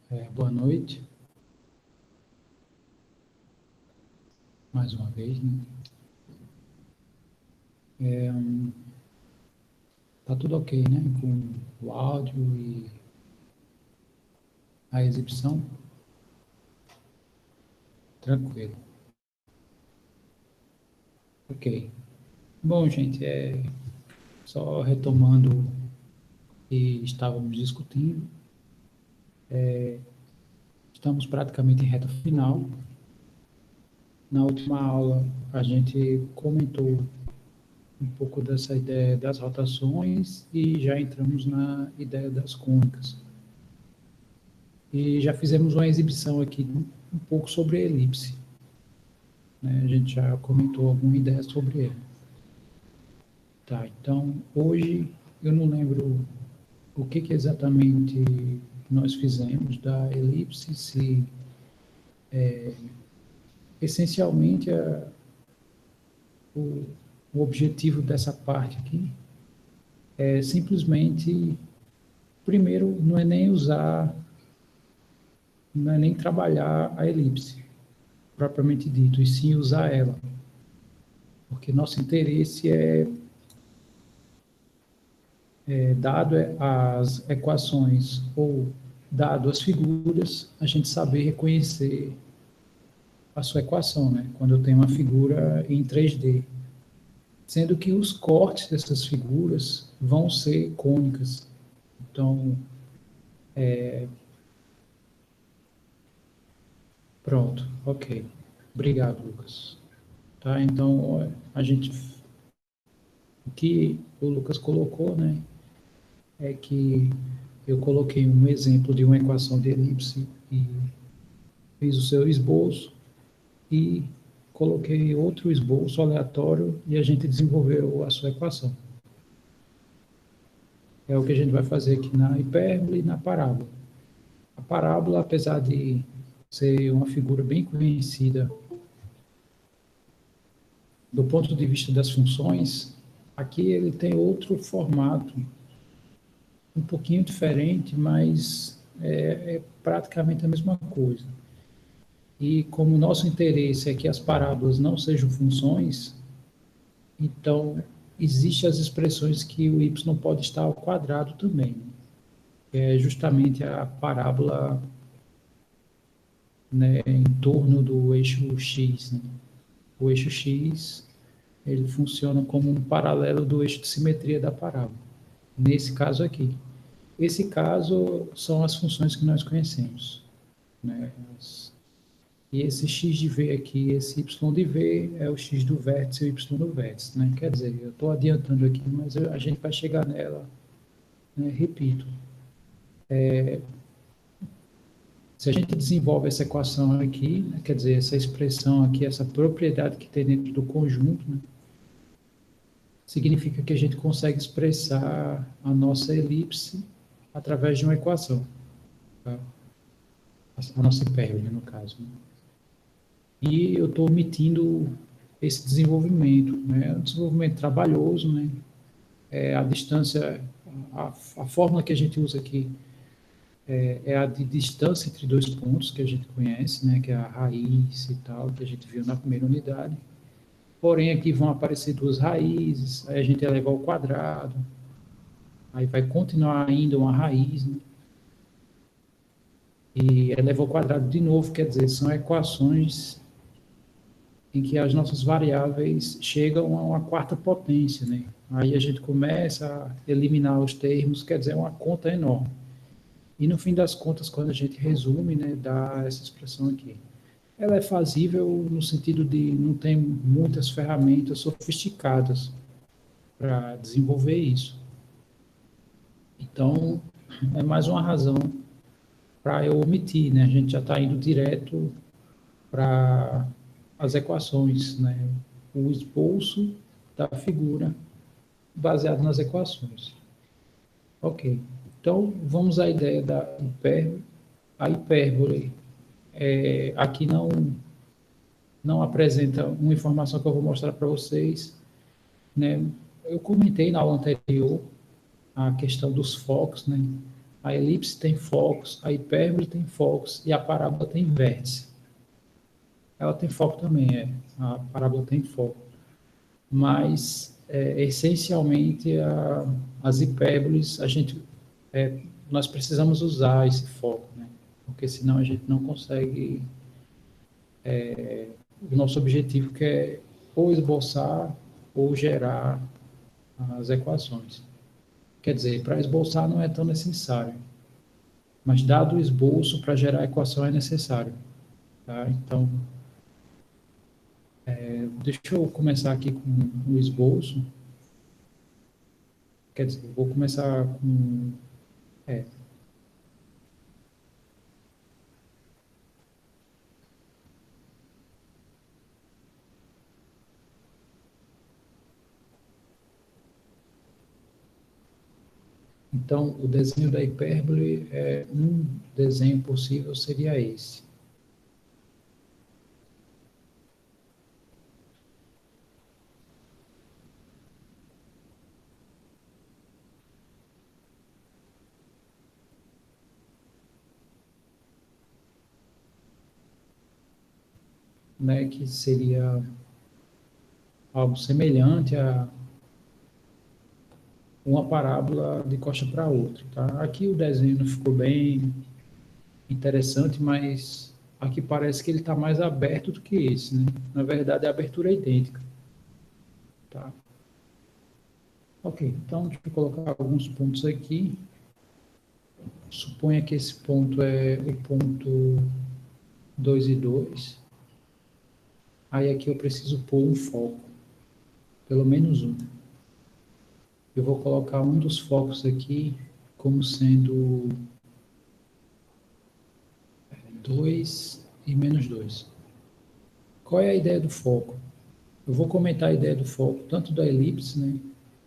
Boa noite, mais uma vez, né? Tá tudo ok, né? Com o áudio e a exibição, tranquilo. Ok. Bom, gente, só retomando o que estávamos discutindo, estamos praticamente em reta final. Na última aula, a gente comentou um pouco dessa ideia das rotações e já entramos na ideia das cônicas. E já fizemos uma exibição aqui um pouco sobre a elipse, né? A gente já comentou alguma ideia sobre ele. Tá, então, hoje eu não lembro o que exatamente nós fizemos da elipse, se essencialmente o, o objetivo dessa parte aqui é simplesmente, primeiro, não é nem trabalhar a elipse, propriamente dito, e sim usar ela, porque nosso interesse dado as equações ou dado as figuras, a gente saber reconhecer a sua equação, né? Quando eu tenho uma figura em 3D, sendo que os cortes dessas figuras vão ser cônicas. Então, pronto, ok. Obrigado, Lucas. Tá? Então, o que o Lucas colocou, né, é que eu coloquei um exemplo de uma equação de elipse e fiz o seu esboço e coloquei outro esboço aleatório e a gente desenvolveu a sua equação. É o que a gente vai fazer aqui na hipérbole e na parábola. A parábola, apesar de ser uma figura bem conhecida do ponto de vista das funções, aqui ele tem outro formato, um pouquinho diferente, mas é praticamente a mesma coisa. E como o nosso interesse é que as parábolas não sejam funções, então existem as expressões que o y pode estar ao quadrado também. É justamente a parábola, né, em torno do eixo x, né? O eixo x, ele funciona como um paralelo do eixo de simetria da parábola. Nesse caso aqui. Esse caso são as funções que nós conhecemos, né? E esse x de v aqui, esse y de v é o x do vértice e o y do vértice, né? Quer dizer, eu estou adiantando aqui, mas a gente vai chegar nela, né? Repito, se a gente desenvolve essa equação aqui, né? Quer dizer, essa expressão aqui, essa propriedade que tem dentro do conjunto, né? Significa que a gente consegue expressar a nossa elipse através de uma equação, tá? A nossa hipérbole, no caso, né? E eu estou omitindo esse desenvolvimento, né? Um desenvolvimento trabalhoso, né? A distância, a fórmula que a gente usa aqui é a de distância entre dois pontos, que a gente conhece, né? Que é a raiz e tal, que a gente viu na primeira unidade. Porém, aqui vão aparecer duas raízes, aí a gente eleva ao quadrado, aí vai continuar ainda uma raiz, né? E eleva ao quadrado de novo, quer dizer, são equações em que as nossas variáveis chegam a uma quarta potência, né? Aí a gente começa a eliminar os termos, quer dizer, é uma conta enorme. E no fim das contas, quando a gente resume, né, dá essa expressão aqui. Ela é fazível no sentido de não tem muitas ferramentas sofisticadas para desenvolver isso. Então, é mais uma razão para eu omitir, né? A gente já está indo direto para as equações, né? O esboço da figura baseado nas equações. Ok. Então, vamos à ideia da hipérbole. A hipérbole aqui não apresenta uma informação que eu vou mostrar para vocês, né? Eu comentei na aula anterior a questão dos focos, né? A elipse tem focos, a hipérbole tem focos e a parábola tem vértice. Ela tem foco também, a parábola tem foco. Mas, essencialmente, as hipérboles, nós precisamos usar esse foco, né? Porque senão a gente não consegue o nosso objetivo, que é ou esboçar ou gerar as equações. Quer dizer, para esboçar não é tão necessário, mas dado o esboço, para gerar a equação é necessário. Tá? Então, deixa eu começar aqui com o esboço. Quer dizer, vou começar com... É, então, o desenho da hipérbole, um desenho possível seria esse. Né, que seria algo semelhante a uma parábola de costa para outra. Tá? Aqui o desenho não ficou bem interessante, mas aqui parece que ele está mais aberto do que esse. Né? Na verdade, a abertura é idêntica. Tá? Ok, então deixa eu colocar alguns pontos aqui. Suponha que esse ponto é o ponto 2 e 2. Aí aqui eu preciso pôr um foco, pelo menos um. Eu vou colocar um dos focos aqui como sendo 2 e menos 2. Qual é a ideia do foco? Eu vou comentar a ideia do foco, tanto da elipse, né,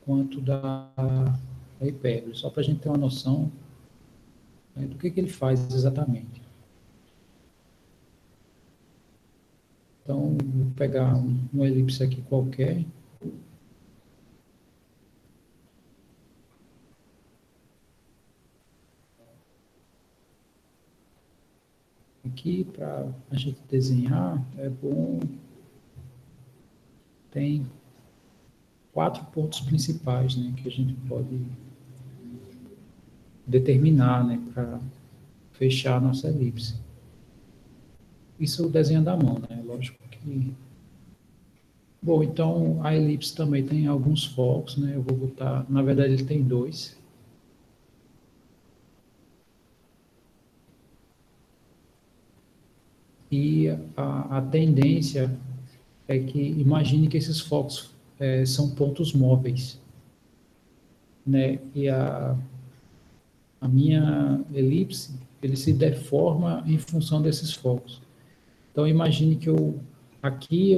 quanto da hipérbole, só para a gente ter uma noção, né, do que ele faz exatamente. Então, vou pegar uma elipse aqui qualquer. Aqui, para a gente desenhar, é bom. Tem 4 pontos principais, né, que a gente pode determinar, né, para fechar a nossa elipse. Isso desenha da mão, né? Lógico que... Bom, então a elipse também tem alguns focos, né? Eu vou botar... Na verdade, ele tem dois. E a tendência é que... Imagine que esses focos são pontos móveis, né? E a minha elipse, ele se deforma em função desses focos. Então, imagine que aqui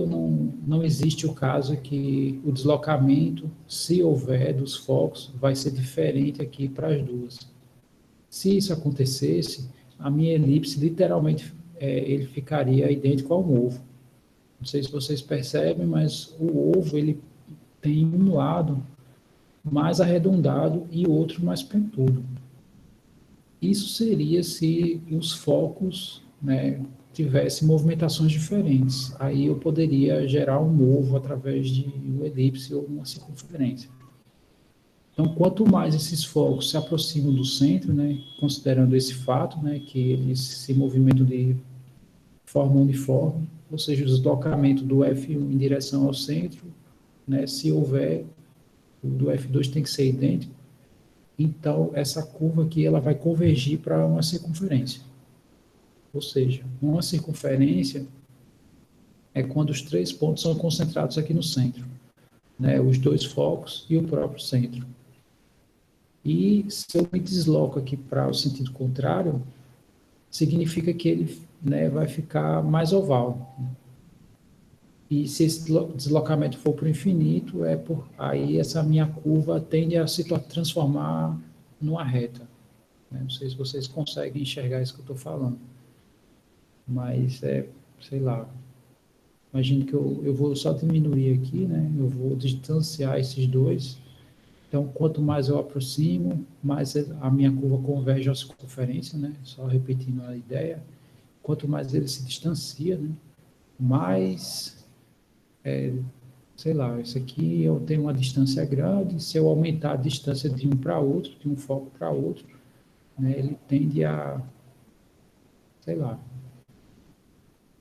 não existe o caso que o deslocamento, se houver, dos focos, vai ser diferente aqui para as duas. Se isso acontecesse, a minha elipse, literalmente, ele ficaria idêntico ao ovo. Não sei se vocês percebem, mas o ovo, ele tem um lado mais arredondado e outro mais pontudo. Isso seria se os focos, né, tivessem movimentações diferentes. Aí eu poderia gerar um ovo através de uma elipse ou uma circunferência. Então, quanto mais esses focos se aproximam do centro, né, considerando esse fato, né, que eles se movimentam de forma uniforme, ou seja, o deslocamento do F1 em direção ao centro, né, se houver, o do F2 tem que ser idêntico. Então, essa curva aqui ela vai convergir para uma circunferência. Ou seja, uma circunferência é quando os 3 pontos são concentrados aqui no centro, né? Os 2 focos e o próprio centro. E se eu me desloco aqui para o sentido contrário, significa que ele, né, vai ficar mais oval. E se esse deslocamento for para o infinito, aí essa minha curva tende a se transformar numa reta. Né? Não sei se vocês conseguem enxergar isso que eu estou falando. Mas sei lá, imagino que eu vou só diminuir aqui, né? Eu vou distanciar esses dois Então, quanto mais eu aproximo, mais a minha curva converge à circunferência, né? Só repetindo a ideia. Quanto mais ele se distancia, né? Mais, sei lá, isso aqui eu tenho uma distância grande, se eu aumentar a distância de um para outro, de um foco para outro, né? Ele tende a, sei lá.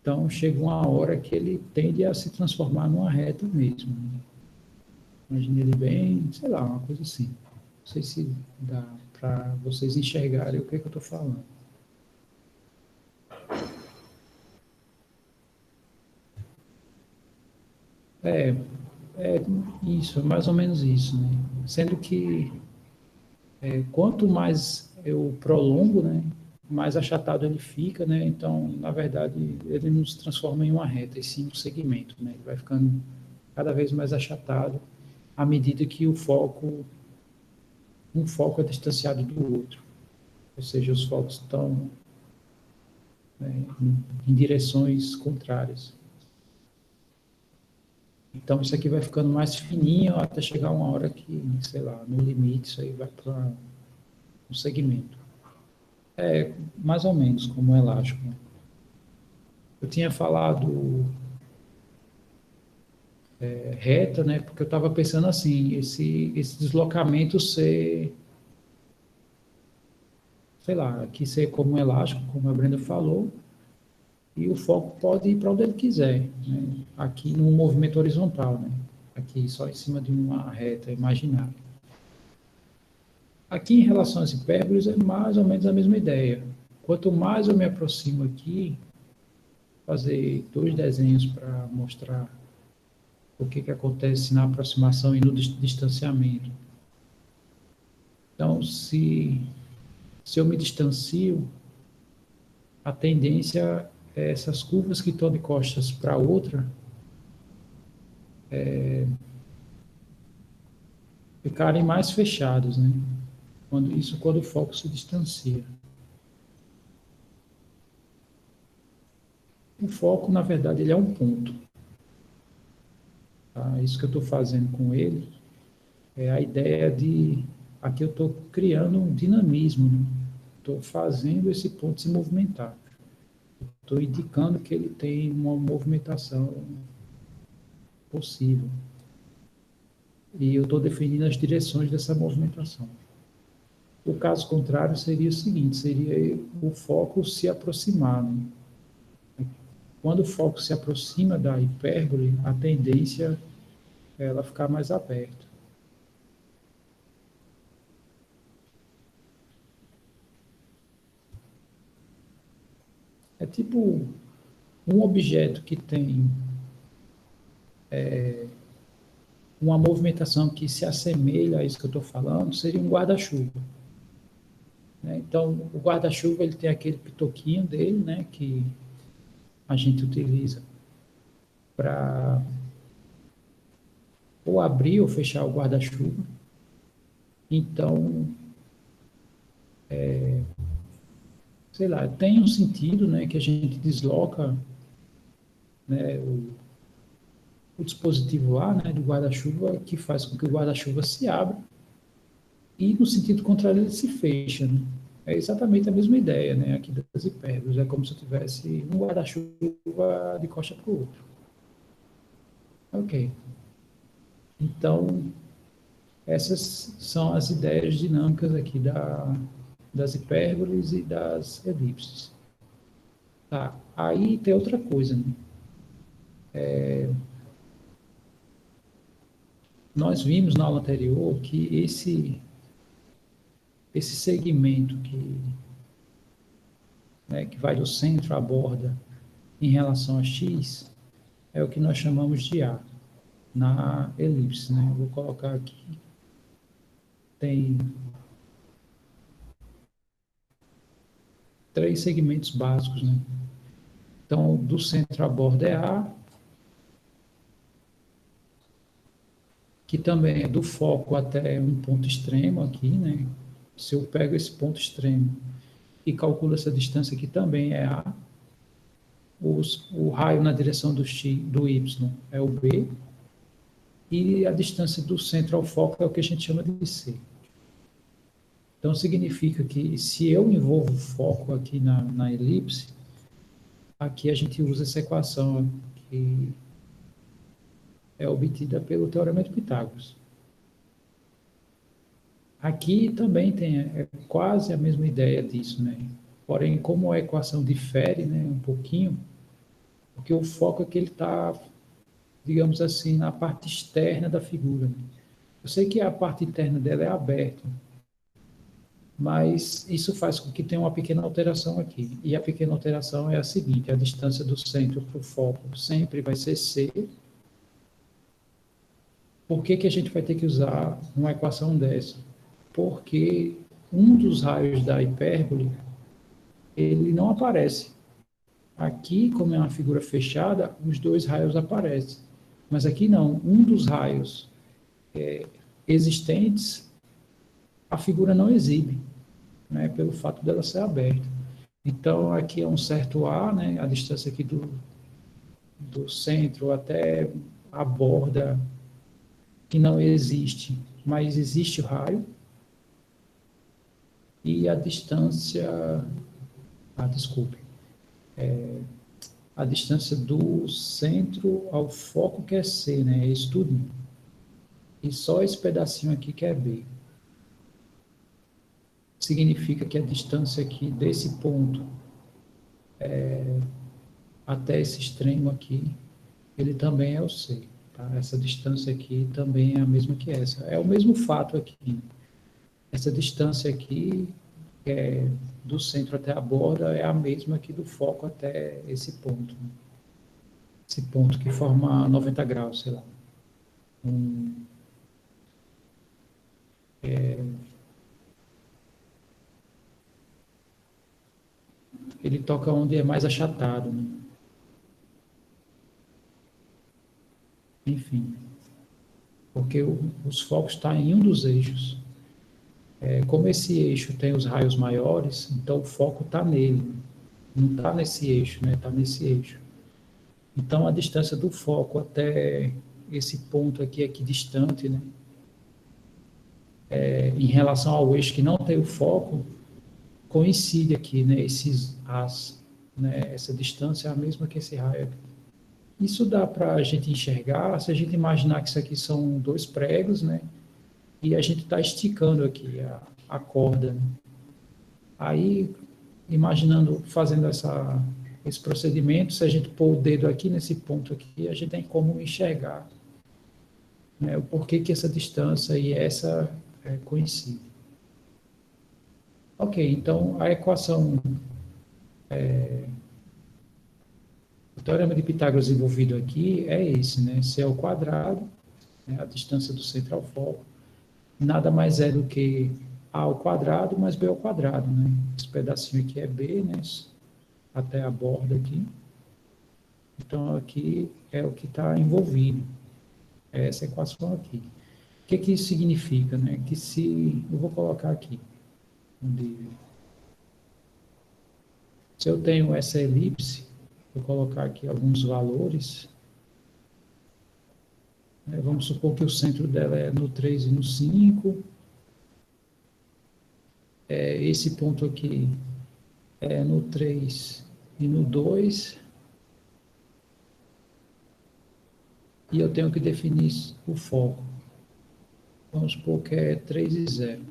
Então, chega uma hora que ele tende a se transformar numa reta mesmo, né? Imagine ele bem, sei lá, uma coisa assim. Não sei se dá para vocês enxergarem o que, é que eu estou falando. É, é isso, é mais ou menos isso, né? Sendo que quanto mais eu prolongo, né, mais achatado ele fica, né? Então, na verdade, ele não se transforma em uma reta, e sim um segmento, né? Ele vai ficando cada vez mais achatado à medida que um foco é distanciado do outro. Ou seja, os focos estão, né, em direções contrárias. Então, isso aqui vai ficando mais fininho até chegar uma hora que, sei lá, no limite, isso aí vai para um segmento. É mais ou menos como um elástico, né? Eu tinha falado reta, né? Porque eu estava pensando assim, esse deslocamento ser, sei lá, aqui ser como um elástico, como a Brenda falou, e o foco pode ir para onde ele quiser, né? Aqui no movimento horizontal, né? Aqui só em cima de uma reta imaginária. Aqui em relação às hipérboles é mais ou menos a mesma ideia. Quanto mais eu me aproximo aqui, fazer dois desenhos para mostrar o que, que acontece na aproximação e no distanciamento. Então, se eu me distancio, a tendência é essas curvas que estão de costas para outra ficarem mais fechados, né? Quando o foco se distancia. O foco, na verdade, ele é um ponto. Tá? Isso que eu estou fazendo com ele é a ideia de... Aqui eu estou criando um dinamismo, né? Estou fazendo esse ponto se movimentar. Estou indicando que ele tem uma movimentação possível. E eu estou definindo as direções dessa movimentação. O caso contrário seria o seguinte, seria o foco se aproximar, né? Quando o foco se aproxima da hipérbole, a tendência é ela ficar mais aberta. É tipo um objeto que tem uma movimentação que se assemelha a isso que eu estou falando, seria um guarda-chuva. Né? Então, o guarda-chuva ele tem aquele pitoquinho dele, né, que a gente utiliza para ou abrir ou fechar o guarda-chuva. Então, sei lá, tem um sentido, né, que a gente desloca, né, o dispositivo lá, né, do guarda-chuva, que faz com que o guarda-chuva se abra e no sentido contrário ele se fecha, né? É exatamente a mesma ideia, né, aqui das hipérboles. É como se eu tivesse um guarda-chuva de costa para o outro. Ok. Então, essas são as ideias dinâmicas aqui das hipérboles e das elipses. Tá. Aí tem outra coisa, né? Nós vimos na aula anterior que esse segmento que vai do centro à borda em relação a x é o que nós chamamos de A na elipse, né? Eu vou colocar aqui, tem três segmentos básicos, né? Então, do centro à borda é A, que também é do foco até um ponto extremo aqui, né? Se eu pego esse ponto extremo e calculo essa distância aqui também é A, o raio na direção do y é o B, e a distância do centro ao foco é o que a gente chama de C. Então, significa que se eu envolvo o foco aqui na elipse, aqui a gente usa essa equação que é obtida pelo Teorema de Pitágoras. Aqui também tem quase a mesma ideia disso, né? Porém, como a equação difere, né, um pouquinho, porque o foco aqui ele está, digamos assim, na parte externa da figura, né? Eu sei que a parte interna dela é aberta, mas isso faz com que tenha uma pequena alteração aqui. E a pequena alteração é a seguinte: a distância do centro para o foco sempre vai ser C. Por que que a gente vai ter que usar uma equação dessa? Porque um dos raios da hipérbole, ele não aparece. Aqui, como é uma figura fechada, os dois raios aparecem. Mas aqui não, um dos raios existentes, a figura não exibe, né, pelo fato dela ser aberta. Então, aqui é um certo A, né, a distância aqui do centro até a borda, que não existe, mas existe o raio. E a distância, desculpe, a distância do centro ao foco que é C, né, é isso tudo. E só esse pedacinho aqui que é B. Significa que a distância aqui desse ponto até esse extremo aqui, ele também é o C. Tá? Essa distância aqui também é a mesma que essa. É o mesmo fato aqui. Né? Essa distância aqui, do centro até a borda, é a mesma aqui do foco até esse ponto. Né? Esse ponto que forma 90 graus, sei lá. Ele toca onde é mais achatado. Né? Enfim, porque os focos estão em um dos eixos. Como esse eixo tem os raios maiores, então o foco está nele, não está nesse eixo, né? Está nesse eixo. Então a distância do foco até esse ponto aqui distante, né? Em relação ao eixo que não tem o foco, coincide aqui, né? Esses as, né? Essa distância é a mesma que esse raio aqui. Isso dá para a gente enxergar se a gente imaginar que isso aqui são dois pregos, né? E a gente está esticando aqui a corda. Né? Aí, imaginando, fazendo esse procedimento, se a gente pôr o dedo aqui nesse ponto aqui, a gente tem como enxergar, né, o porquê que essa distância e essa coincidem. Ok, então a equação, o teorema de Pitágoras envolvido aqui é esse, né? C ao quadrado, né, a distância do centro ao foco, nada mais é do que A ao quadrado mais B ao quadrado, né? Esse pedacinho aqui é B, né? Até a borda aqui. Então, aqui é o que está envolvido, é essa equação aqui. O que que isso significa, né? Que se, eu vou colocar aqui, se eu tenho essa elipse, vou colocar aqui alguns valores, né? Vamos supor que o centro dela é no 3 e no 5, esse ponto aqui é no 3 e no 2, e eu tenho que definir o foco. Vamos supor que é 3 e 0.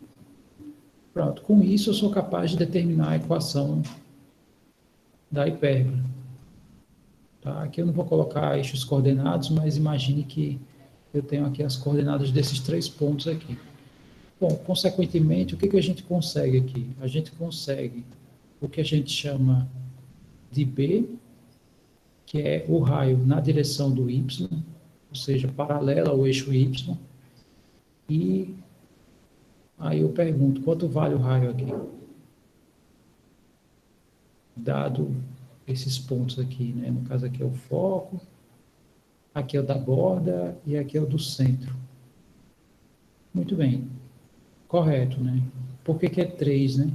Pronto, com isso eu sou capaz de determinar a equação da hipérbole. Tá? Aqui eu não vou colocar eixos coordenados, mas imagine que eu tenho aqui as coordenadas desses 3 pontos aqui. Bom, consequentemente, o que a gente consegue aqui? A gente consegue o que a gente chama de B, que é o raio na direção do Y, ou seja, paralelo ao eixo Y, e aí eu pergunto, quanto vale o raio aqui? Dado esses pontos aqui, né? No caso aqui é o foco, aqui é o da borda e aqui é o do centro. Muito bem, correto, né? Por que é 3, né?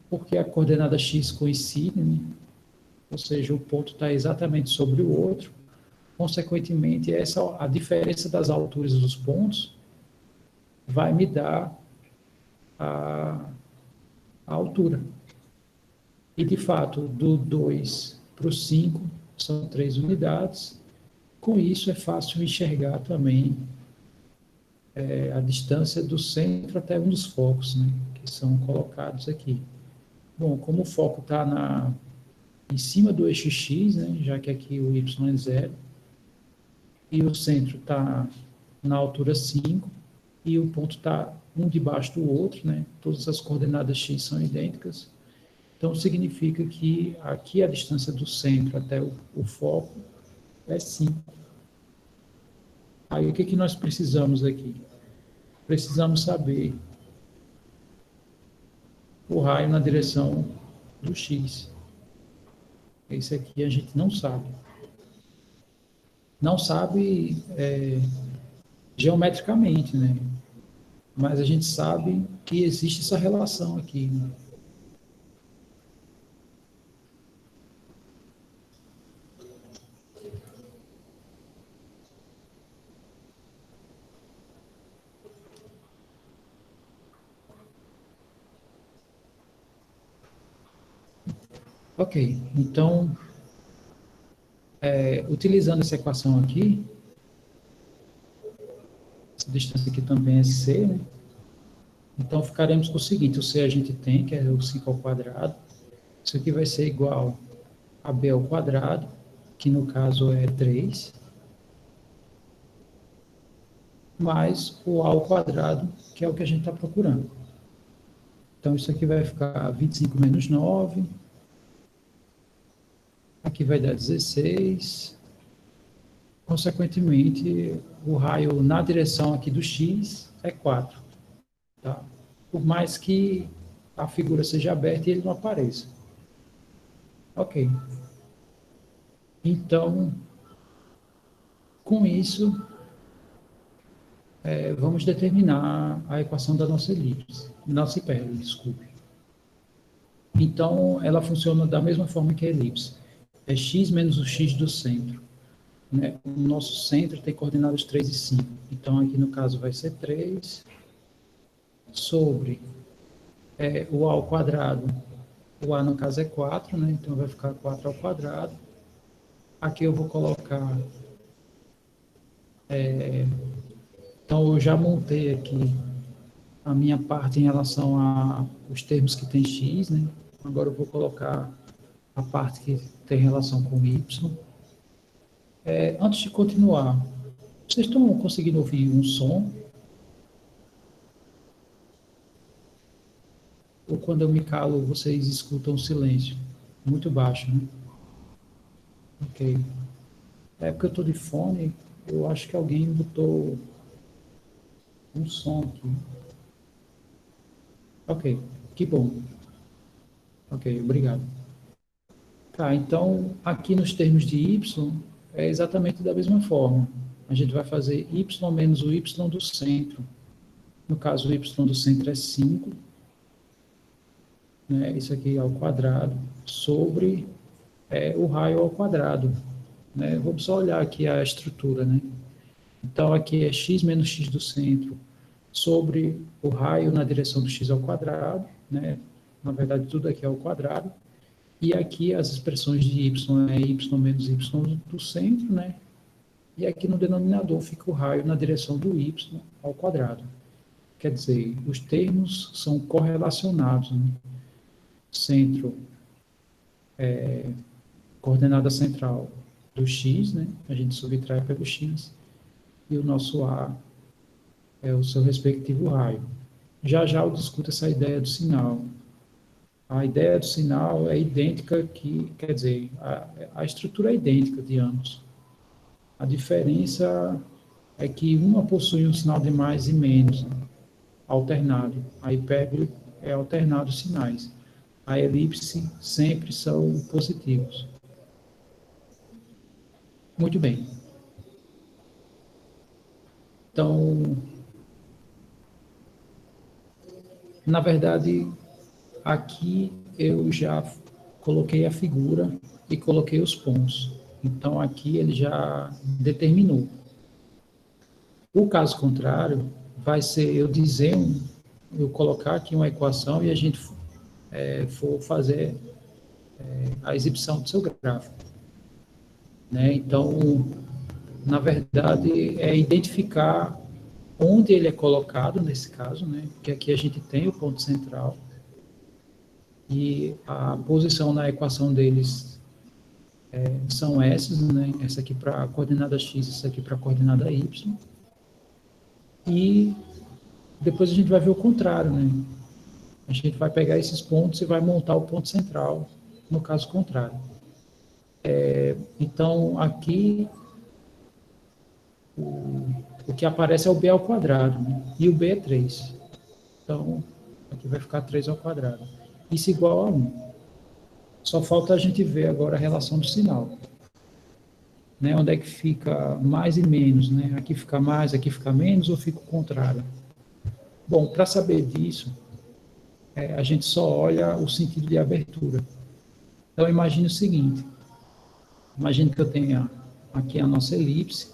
Porque a coordenada x coincide, né? Ou seja, o ponto está exatamente sobre o outro, consequentemente, a diferença das alturas dos pontos vai me dar a altura. E, de fato, do 2 para o 5 são 3 unidades. Com isso, é fácil enxergar também a distância do centro até um dos focos, né, que são colocados aqui. Bom, como o foco está em cima do eixo X, né, já que aqui o Y é 0, e o centro está na altura 5, e o ponto está um debaixo do outro, né, todas as coordenadas X são idênticas. Então, significa que aqui a distância do centro até o foco é 5. Aí, o que nós precisamos aqui? Precisamos saber o raio na direção do X. Esse aqui a gente não sabe. Não sabe geometricamente, né? Mas a gente sabe que existe essa relação aqui, né? Ok, então, utilizando essa equação aqui, essa distância aqui também é C, né? Então, ficaremos com o seguinte, o C a gente tem, que é o 5 ao quadrado. Isso aqui vai ser igual a B ao quadrado, que no caso é 3, mais o A ao quadrado, que é o que a gente está procurando. Então, isso aqui vai ficar 25 menos 9. Aqui vai dar 16. Consequentemente, o raio na direção aqui do X é 4. Tá? Por mais que a figura seja aberta e ele não apareça. Ok. Então, com isso, vamos determinar a equação da nossa elipse. Nossa hipérbole, desculpe. Então, ela funciona da mesma forma que a elipse. É x menos o x do centro. Né? O nosso centro tem coordenadas 3 e 5. Então, aqui no caso vai ser 3 sobre o a ao quadrado. O a no caso é 4, né? Então vai ficar 4 ao quadrado. Aqui eu vou colocar... então, eu já montei aqui a minha parte em relação aos termos que tem x, né? Agora eu vou colocar a parte que tem relação com y. Antes de continuar, vocês estão conseguindo ouvir um som? Ou quando eu me calo, vocês escutam silêncio? Muito baixo, né? Ok. É porque eu estou de fone, eu acho que alguém botou um som aqui. Ok, que bom. Ok, obrigado. Tá, então, aqui nos termos de y, é exatamente da mesma forma. A gente vai fazer y menos o y do centro. No caso, o y do centro é 5, né? Isso aqui ao quadrado, sobre o raio ao quadrado. Né? Vamos só olhar aqui a estrutura, né? Então, aqui é x menos x do centro sobre o raio na direção do x ao quadrado, né? Na verdade, tudo aqui é ao quadrado. E aqui as expressões de y é y menos y do centro, né? E aqui no denominador fica o raio na direção do y ao quadrado. Quer dizer, os termos são correlacionados, né? Centro, coordenada central do x, né? A gente subtrai pelo x, e o nosso A é o seu respectivo raio. Já já eu discuto essa ideia do sinal. A ideia do sinal é idêntica, quer dizer, a estrutura é idêntica de ambos. A diferença é que uma possui um sinal de mais e menos, né? Alternado. A hipérbole é alternado os sinais. A elipse sempre são positivos. Muito bem. Então, na verdade, aqui eu já coloquei a figura e coloquei os pontos. Então, aqui ele já determinou. O caso contrário vai ser eu colocar aqui uma equação e a gente for fazer a exibição do seu gráfico. Né? Então, na verdade, é identificar onde ele é colocado, nesse caso, né? Porque aqui a gente tem o ponto central e a posição na equação deles são essas, né? Essa aqui para a coordenada x, essa aqui para a coordenada y. E depois a gente vai ver o contrário, né? A gente vai pegar esses pontos e vai montar o ponto central, no caso contrário. Então, aqui, o que aparece é o b ao quadrado, né? E o b é 3. Então, aqui vai ficar 3 ao quadrado. Isso igual a 1. Só falta a gente ver agora a relação do sinal. Né? Onde é que fica mais e menos, né? Aqui fica mais, aqui fica menos, ou fica o contrário? Bom, para saber disso, a gente só olha o sentido de abertura. Então, imagine o seguinte. Imagine que eu tenha aqui a nossa elipse,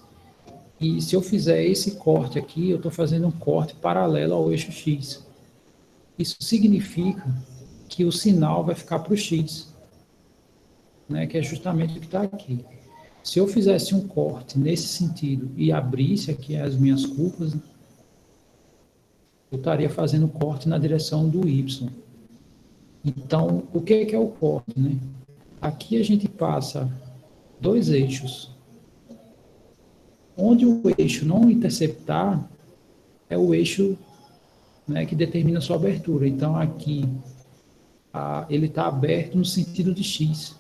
e se eu fizer esse corte aqui, eu estou fazendo um corte paralelo ao eixo X. Isso significa que o sinal vai ficar para o X, né, que é justamente o que está aqui. Se eu fizesse um corte nesse sentido e abrisse aqui as minhas curvas, eu estaria fazendo um corte na direção do Y. Então, o que é o corte? Né? Aqui a gente passa dois eixos. Onde o eixo não interceptar, é o eixo, né, que determina a sua abertura. Então, aqui, ele está aberto no sentido de X.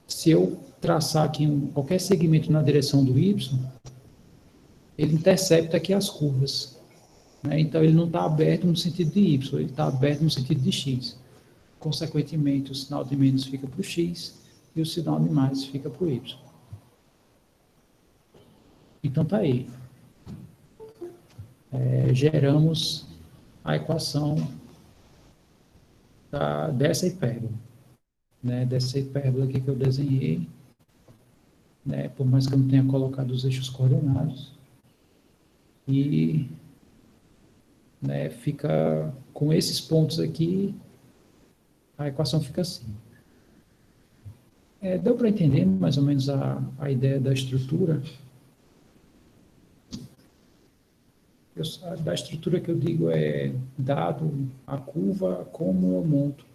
Se eu traçar aqui qualquer segmento na direção do Y, ele intercepta aqui as curvas. Né? Então, ele não está aberto no sentido de Y, ele está aberto no sentido de X. Consequentemente, o sinal de menos fica para o X e o sinal de mais fica para o Y. Então, está aí. Geramos a equação dessa hipérbole. Né? Dessa hipérbole aqui que eu desenhei, né? Por mais que eu não tenha colocado os eixos coordenados. E, né, fica com esses pontos aqui, a equação fica assim. Deu para entender mais ou menos a ideia da estrutura? Da estrutura que eu digo dado a curva, como eu monto.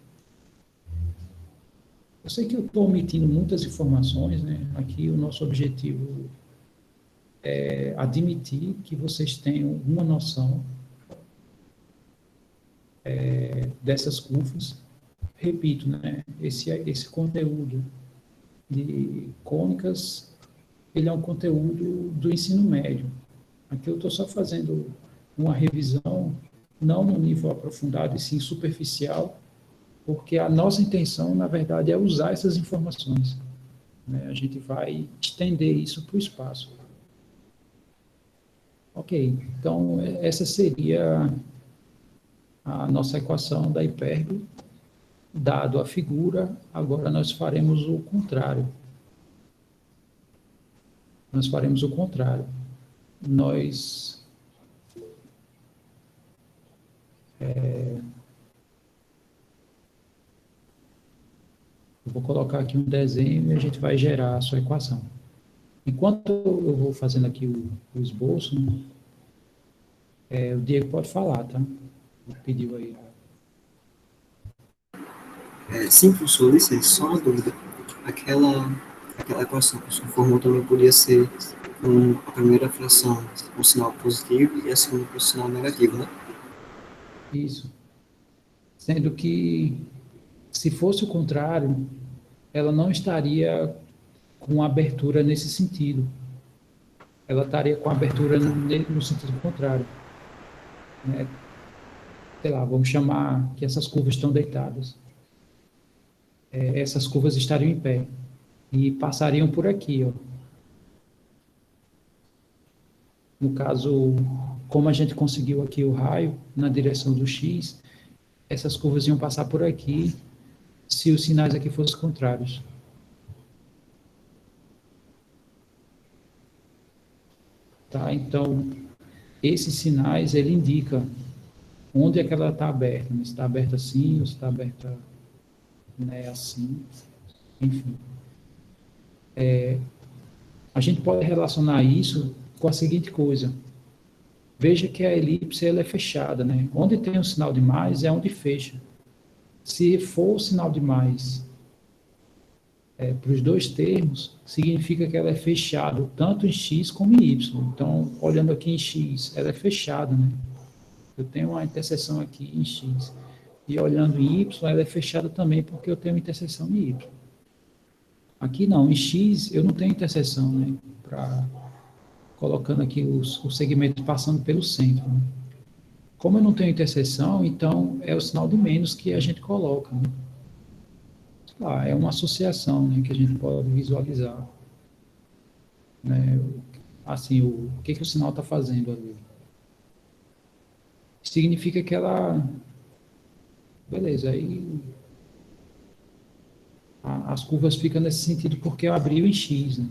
Eu sei que eu estou omitindo muitas informações, né? Aqui o nosso objetivo é admitir que vocês tenham uma noção dessas curvas. Repito, né? Esse conteúdo de cônicas, ele é um conteúdo do ensino médio. Aqui eu estou só fazendo uma revisão, não no nível aprofundado, e sim superficial, porque a nossa intenção, na verdade, é usar essas informações. Né? A gente vai estender isso para o espaço. Ok, então essa seria a nossa equação da hipérbole. Dado a figura, agora nós faremos o contrário. Nós faremos o contrário. Eu vou colocar aqui um desenho e a gente vai gerar a sua equação. Enquanto eu vou fazendo aqui o esboço, o Diego pode falar, tá? Ele pediu aí. Sim, professor, licença, só uma dúvida. Aquela equação que o senhor formou também podia ser a primeira fração com sinal positivo e a segunda com sinal negativo, né? Isso. Sendo que, se fosse o contrário, ela não estaria com abertura nesse sentido. Ela estaria com abertura no sentido contrário. Né? Sei lá, vamos chamar que essas curvas estão deitadas. Essas curvas estariam em pé e passariam por aqui, ó. No caso, como a gente conseguiu aqui o raio na direção do X, essas curvas iam passar por aqui se os sinais aqui fossem contrários. Tá? Então, esses sinais, ele indica onde é que ela está aberta, né? Se está aberta assim, ou se está aberta, né, assim, enfim. A gente pode relacionar isso com a seguinte coisa. Veja que a elipse ela é fechada, né? Onde tem um sinal de mais é onde fecha. Se for o sinal de mais para os dois termos, significa que ela é fechada tanto em x como em y. Então, olhando aqui em x, ela é fechada, né? Eu tenho uma interseção aqui em x. E olhando em y, ela é fechada também porque eu tenho uma interseção em y. Aqui não, em x eu não tenho interseção, né? Colocando aqui o segmento passando pelo centro, né? Como eu não tenho interseção, então é o sinal de menos que a gente coloca, né? É uma associação, né, que a gente pode visualizar, né? Assim, o que o sinal está fazendo ali? Significa que ela, beleza, aí as curvas ficam nesse sentido porque eu abri o em x, né?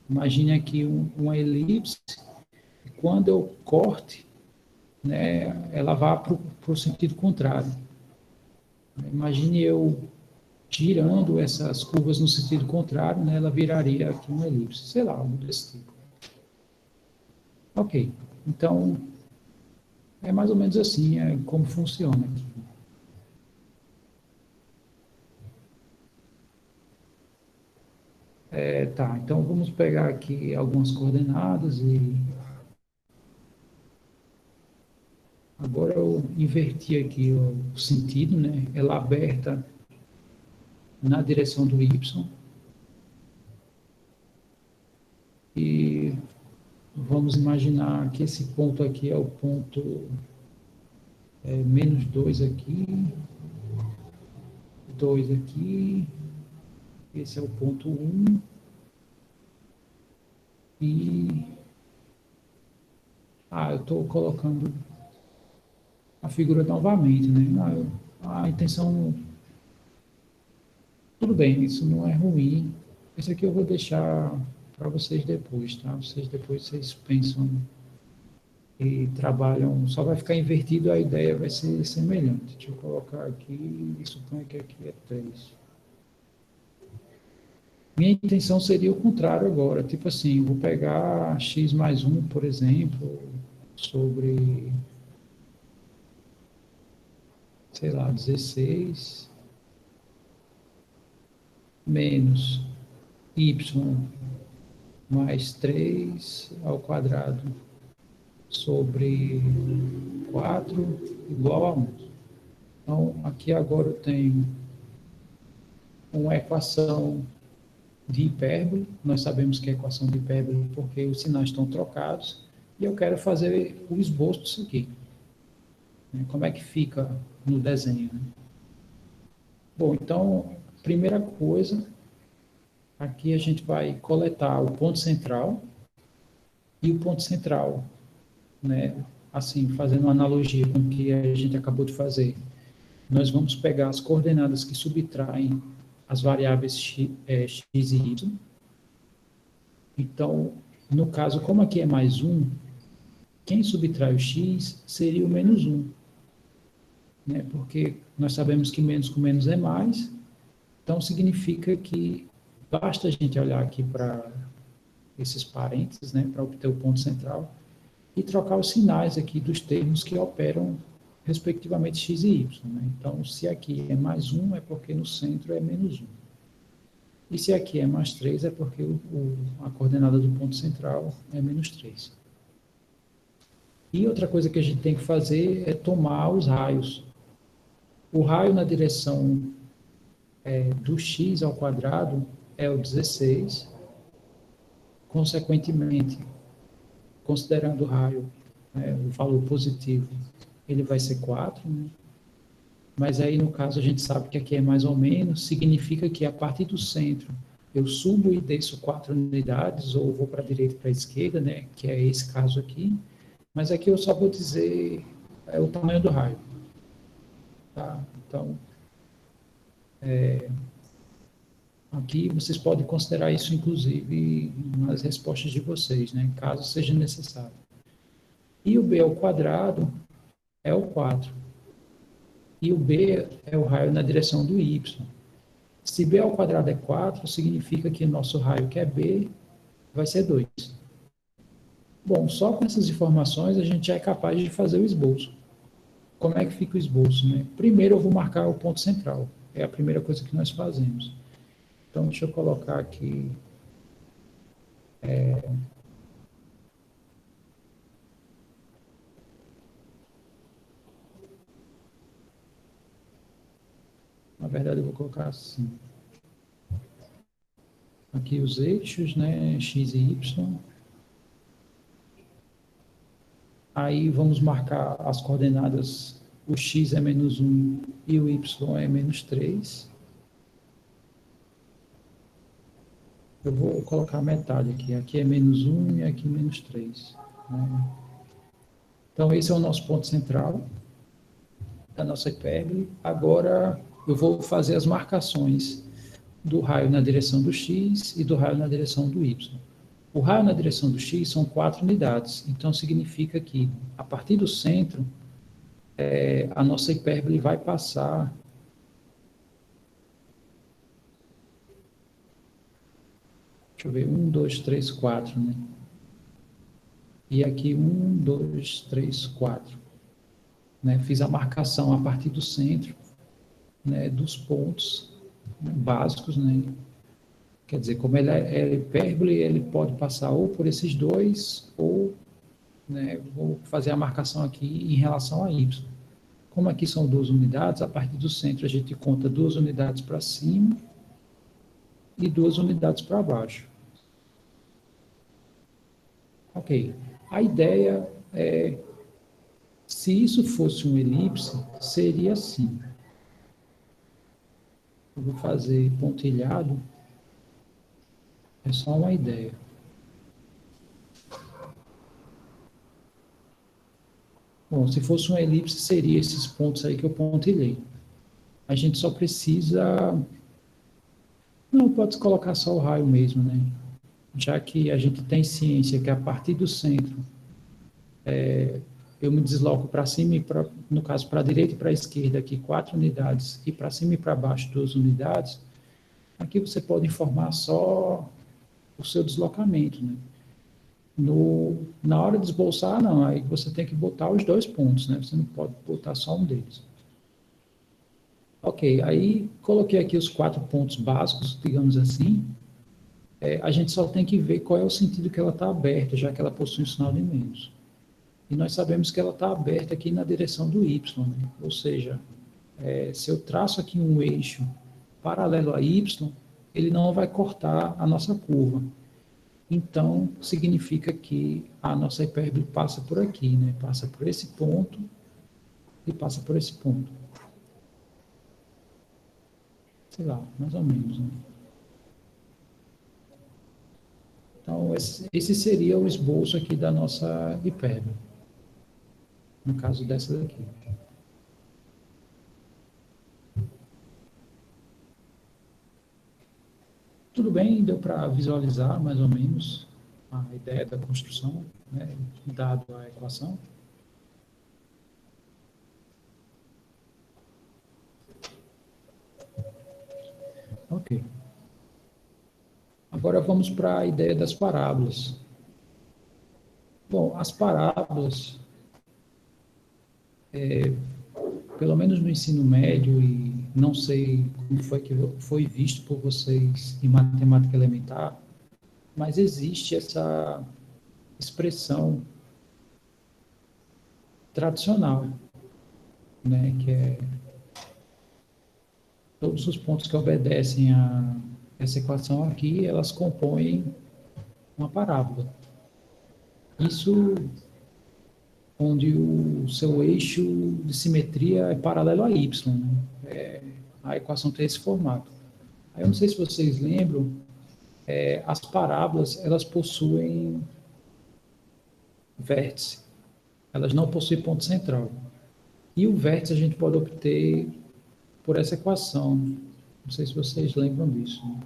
Imagine aqui uma elipse, quando eu corte, né, ela vai para o sentido contrário. Imagine eu girando essas curvas no sentido contrário, né, ela viraria aqui uma elipse, sei lá, algo desse tipo. Ok, então é mais ou menos assim como funciona aqui. Tá, então vamos pegar aqui algumas coordenadas e agora eu inverti aqui o sentido, né? Ela aberta na direção do y e vamos imaginar que esse ponto aqui é o ponto menos 2 aqui, 2 aqui, esse é o ponto 1 e eu estou colocando a figura novamente, né? A intenção, tudo bem, isso não é ruim. Esse aqui eu vou deixar para vocês depois, tá? Vocês pensam e trabalham, só vai ficar invertido, a ideia vai ser semelhante. Deixa eu colocar aqui e suponho que aqui é 3. Minha intenção seria o contrário agora, tipo assim, vou pegar x mais 1, por exemplo, sobre, sei lá, 16 menos y mais 3 ao quadrado sobre 4 igual a 1. Então, aqui agora eu tenho uma equação de hipérbole. Nós sabemos que é equação de hipérbole porque os sinais estão trocados. E eu quero fazer o esboço disso aqui. Como é que fica no desenho? Né? Bom, então, primeira coisa, aqui a gente vai coletar o ponto central e o ponto central, né? Assim, fazendo uma analogia com o que a gente acabou de fazer. Nós vamos pegar as coordenadas que subtraem as variáveis x e y. Então, no caso, como aqui é mais 1, quem subtrai o x seria o menos 1. Né? Porque nós sabemos que menos com menos é mais, então significa que basta a gente olhar aqui para esses parênteses, né, para obter o ponto central, e trocar os sinais aqui dos termos que operam respectivamente x e y. Né? Então, se aqui é mais 1, é porque no centro é menos 1. E se aqui é mais 3, é porque a coordenada do ponto central é menos 3. E outra coisa que a gente tem que fazer é tomar os raios. O raio na direção do x ao quadrado é o 16. Consequentemente, considerando o raio, o valor positivo, ele vai ser 4, né? Mas aí, no caso, a gente sabe que aqui é mais ou menos, significa que a partir do centro eu subo e desço 4 unidades, ou vou para a direita e para a esquerda, né? Que é esse caso aqui. Mas aqui eu só vou dizer o tamanho do raio. Tá? Então, Aqui vocês podem considerar isso, inclusive, nas respostas de vocês, né? Caso seja necessário. E o b ao quadrado é o 4. E o b é o raio na direção do y. Se b ao quadrado é 4, significa que nosso raio, que é b, vai ser 2. Bom, só com essas informações a gente já é capaz de fazer o esboço. Como é que fica o esboço, né? Primeiro eu vou marcar o ponto central. É a primeira coisa que nós fazemos. Então, deixa eu colocar aqui... Na verdade, eu vou colocar assim. Aqui os eixos, né? X e Y. Aí vamos marcar as coordenadas. O X é -1 e o Y é -3. Eu vou colocar metade aqui. Aqui é -1 e aqui -3. Né? Então, esse é o nosso ponto central da nossa hipérbole. Agora, eu vou fazer as marcações do raio na direção do x e do raio na direção do y. O raio na direção do x são 4 unidades, então significa que, a partir do centro, a nossa hipérbole vai passar... Deixa eu ver, 1, 2, 3, 4, né? E aqui 1, 2, 3, 4. Né? Fiz a marcação a partir do centro, né, dos pontos, né, básicos, né? Quer dizer, como ele é hipérbole, ele pode passar ou por esses dois, ou, né, vou fazer a marcação aqui em relação a y. Como aqui são 2 unidades, a partir do centro a gente conta 2 unidades para cima e 2 unidades para baixo. Ok. A ideia é, se isso fosse um elipse, seria assim. Eu vou fazer pontilhado. É só uma ideia. Bom, se fosse uma elipse, seria esses pontos aí que eu pontilhei. A gente só precisa... Não, pode colocar só o raio mesmo, né? Já que a gente tem ciência que a partir do centro eu me desloco para cima e no caso para a direita e para a esquerda aqui 4 unidades e para cima e para baixo 2 unidades, aqui você pode informar só o seu deslocamento, né? Na hora de esboçar, não, aí você tem que botar os 2 pontos, né? Você não pode botar só um deles. Ok, aí coloquei aqui os 4 pontos básicos, digamos assim. A gente só tem que ver qual é o sentido que ela está aberta, já que ela possui um sinal de menos. E nós sabemos que ela está aberta aqui na direção do y, né? Ou seja, se eu traço aqui um eixo paralelo a y, ele não vai cortar a nossa curva. Então, significa que a nossa hipérbole passa por aqui, né? Passa por esse ponto e passa por esse ponto. Sei lá, mais ou menos, né? Então, esse seria o esboço aqui da nossa hipérbole. No caso dessa daqui. Tudo bem, deu para visualizar mais ou menos a ideia da construção, né, dado a equação. Ok. Agora vamos para a ideia das parábolas. Bom, as parábolas, pelo menos no ensino médio, e não sei como foi que foi visto por vocês em matemática elementar, mas existe essa expressão tradicional, né, que é todos os pontos que obedecem a essa equação aqui, elas compõem uma parábola. Isso onde o seu eixo de simetria é paralelo a y, né? A equação tem esse formato. Aí eu não sei se vocês lembram, as parábolas, elas possuem vértice. Elas não possuem ponto central. E o vértice a gente pode obter por essa equação. Não sei se vocês lembram disso, né?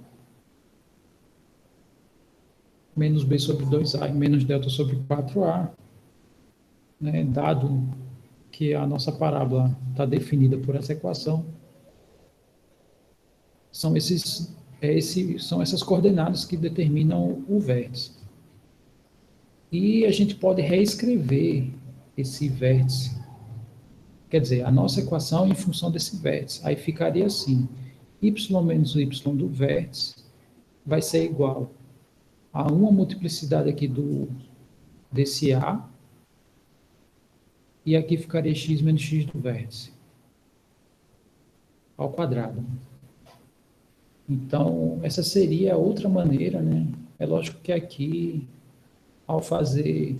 menos b sobre 2a e menos delta sobre 4a, né, dado que a nossa parábola está definida por essa equação, são essas coordenadas que determinam o vértice. E a gente pode reescrever esse vértice, quer dizer, a nossa equação em função desse vértice. Aí ficaria assim, y menos y do vértice vai ser igual a uma multiplicidade aqui desse A, e aqui ficaria x menos x do vértice, ao quadrado. Então, essa seria outra maneira, né? É lógico que aqui, ao fazer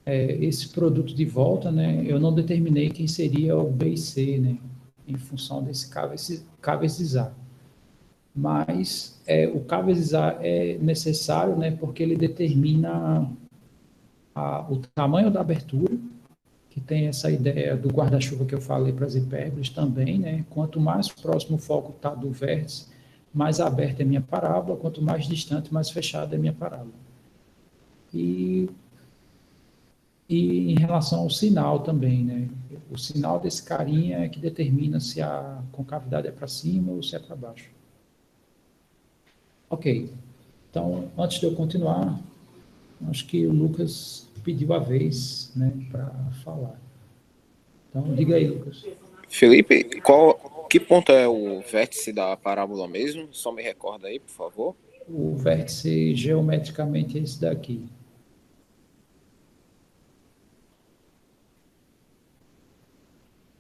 esse produto de volta, né, eu não determinei quem seria o B e C, né, em função desse K vezes A. Mas o K vezes A é necessário, né, porque ele determina o tamanho da abertura, que tem essa ideia do guarda-chuva que eu falei para as hipérboles também, né? Quanto mais próximo o foco está do vértice, mais aberta é a minha parábola, quanto mais distante, mais fechada é a minha parábola. E em relação ao sinal também, né? O sinal desse carinha é que determina se a concavidade é para cima ou se é para baixo. Ok. Então, antes de eu continuar, acho que o Lucas pediu a vez, né, para falar. Então, diga aí, Lucas. Felipe, que ponto é o vértice da parábola mesmo? Só me recorda aí, por favor. O vértice geometricamente é esse daqui.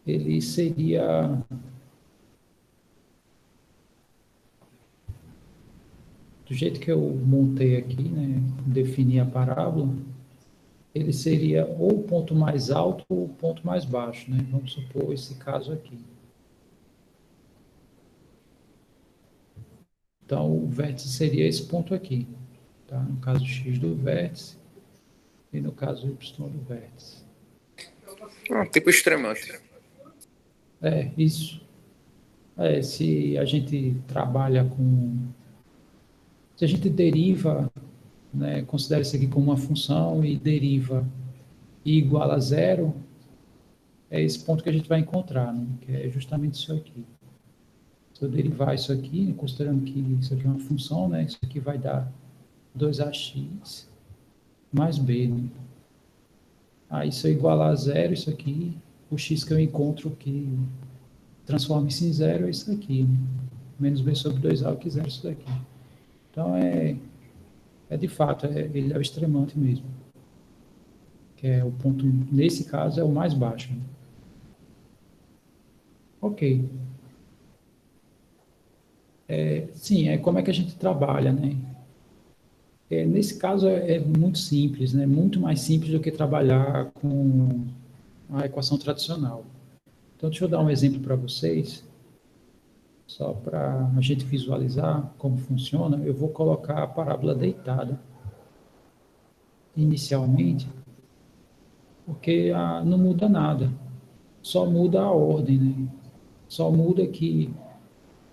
Ele seria do jeito que eu montei aqui, né, defini a parábola, ele seria ou o ponto mais alto ou o ponto mais baixo, né? Vamos supor esse caso aqui. Então, o vértice seria esse ponto aqui, tá? No caso x do vértice e no caso y do vértice. Tipo extremante. Isso. Se a gente trabalha com... Se a gente deriva, né, considera isso aqui como uma função e deriva e igual a zero, é esse ponto que a gente vai encontrar, né, que é justamente isso aqui. Se eu derivar isso aqui, considerando que isso aqui é uma função, né, isso aqui vai dar 2ax mais b, né? Aí, se eu igualar a zero, isso aqui, o x que eu encontro que transforma isso em zero é isso aqui, né? Menos b sobre 2a, eu quiser isso daqui. Então, de fato, ele é o extremante mesmo. Que é o ponto, nesse caso, é o mais baixo. Né? Ok. Sim, como é que a gente trabalha, né? Nesse caso, é muito simples, né? Muito mais simples do que trabalhar com a equação tradicional. Então, deixa eu dar um exemplo para vocês, só para a gente visualizar como funciona. Eu vou colocar a parábola deitada inicialmente, porque não muda nada, só muda a ordem, né? Só muda que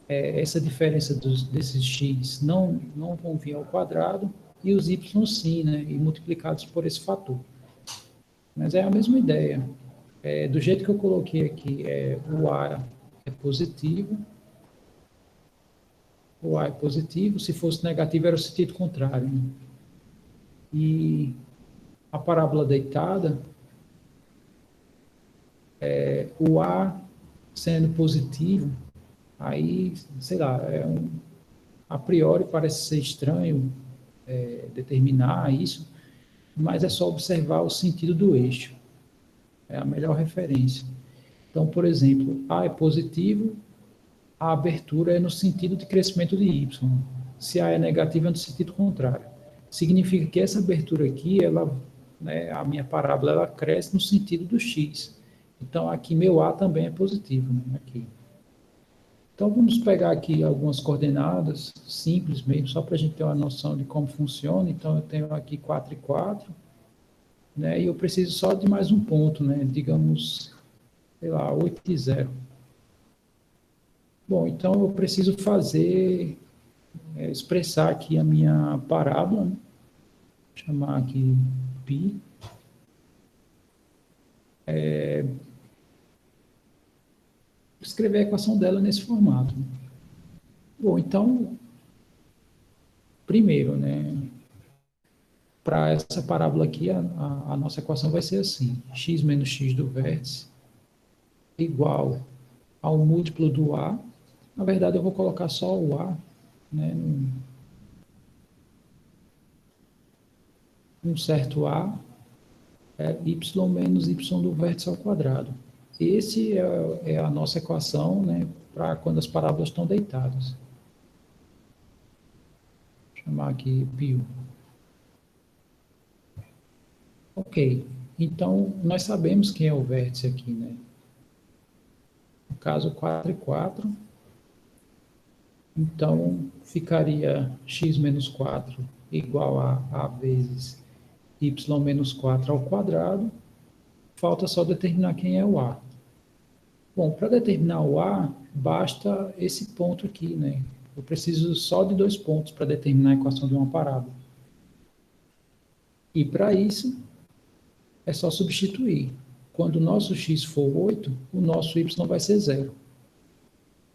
essa diferença desses x não vão vir ao quadrado e os y sim, né? E multiplicados por esse fator. Mas é a mesma ideia. Do jeito que eu coloquei aqui, o A é positivo, o A é positivo, se fosse negativo era o sentido contrário. Né? E a parábola deitada, o A sendo positivo, aí, sei lá, a priori parece ser estranho determinar isso, mas é só observar o sentido do eixo. É a melhor referência. Então, por exemplo, A é positivo, a abertura é no sentido de crescimento de y. Se A é negativo, é no sentido contrário. Significa que essa abertura aqui, a minha parábola, ela cresce no sentido do x. Então, aqui meu A também é positivo. Né? Aqui. Então, vamos pegar aqui algumas coordenadas simples mesmo, só para a gente ter uma noção de como funciona. Então, eu tenho aqui 4 e 4, né? E eu preciso só de mais um ponto, né? Digamos, sei lá, 8 e 0. Bom, então eu preciso fazer expressar aqui a minha parábola, né? Chamar aqui π. Escrever a equação dela nesse formato. Bom, então, primeiro, né, para essa parábola aqui, a nossa equação vai ser assim: x menos x do vértice igual ao múltiplo do A. Na verdade, eu vou colocar só o A, né, um certo A, y menos y do vértice ao quadrado. Esse é a nossa equação, né, para quando as parábolas estão deitadas. Vou chamar aqui π1. Ok, então nós sabemos quem é o vértice aqui, né? No caso, 4 e 4. Então, ficaria x menos 4 igual a vezes y menos 4 ao quadrado. Falta só determinar quem é o A. Bom, para determinar o A, basta esse ponto aqui, né? Eu preciso só de 2 pontos para determinar a equação de uma parábola. E para isso, é só substituir. Quando o nosso x for 8, o nosso y vai ser 0.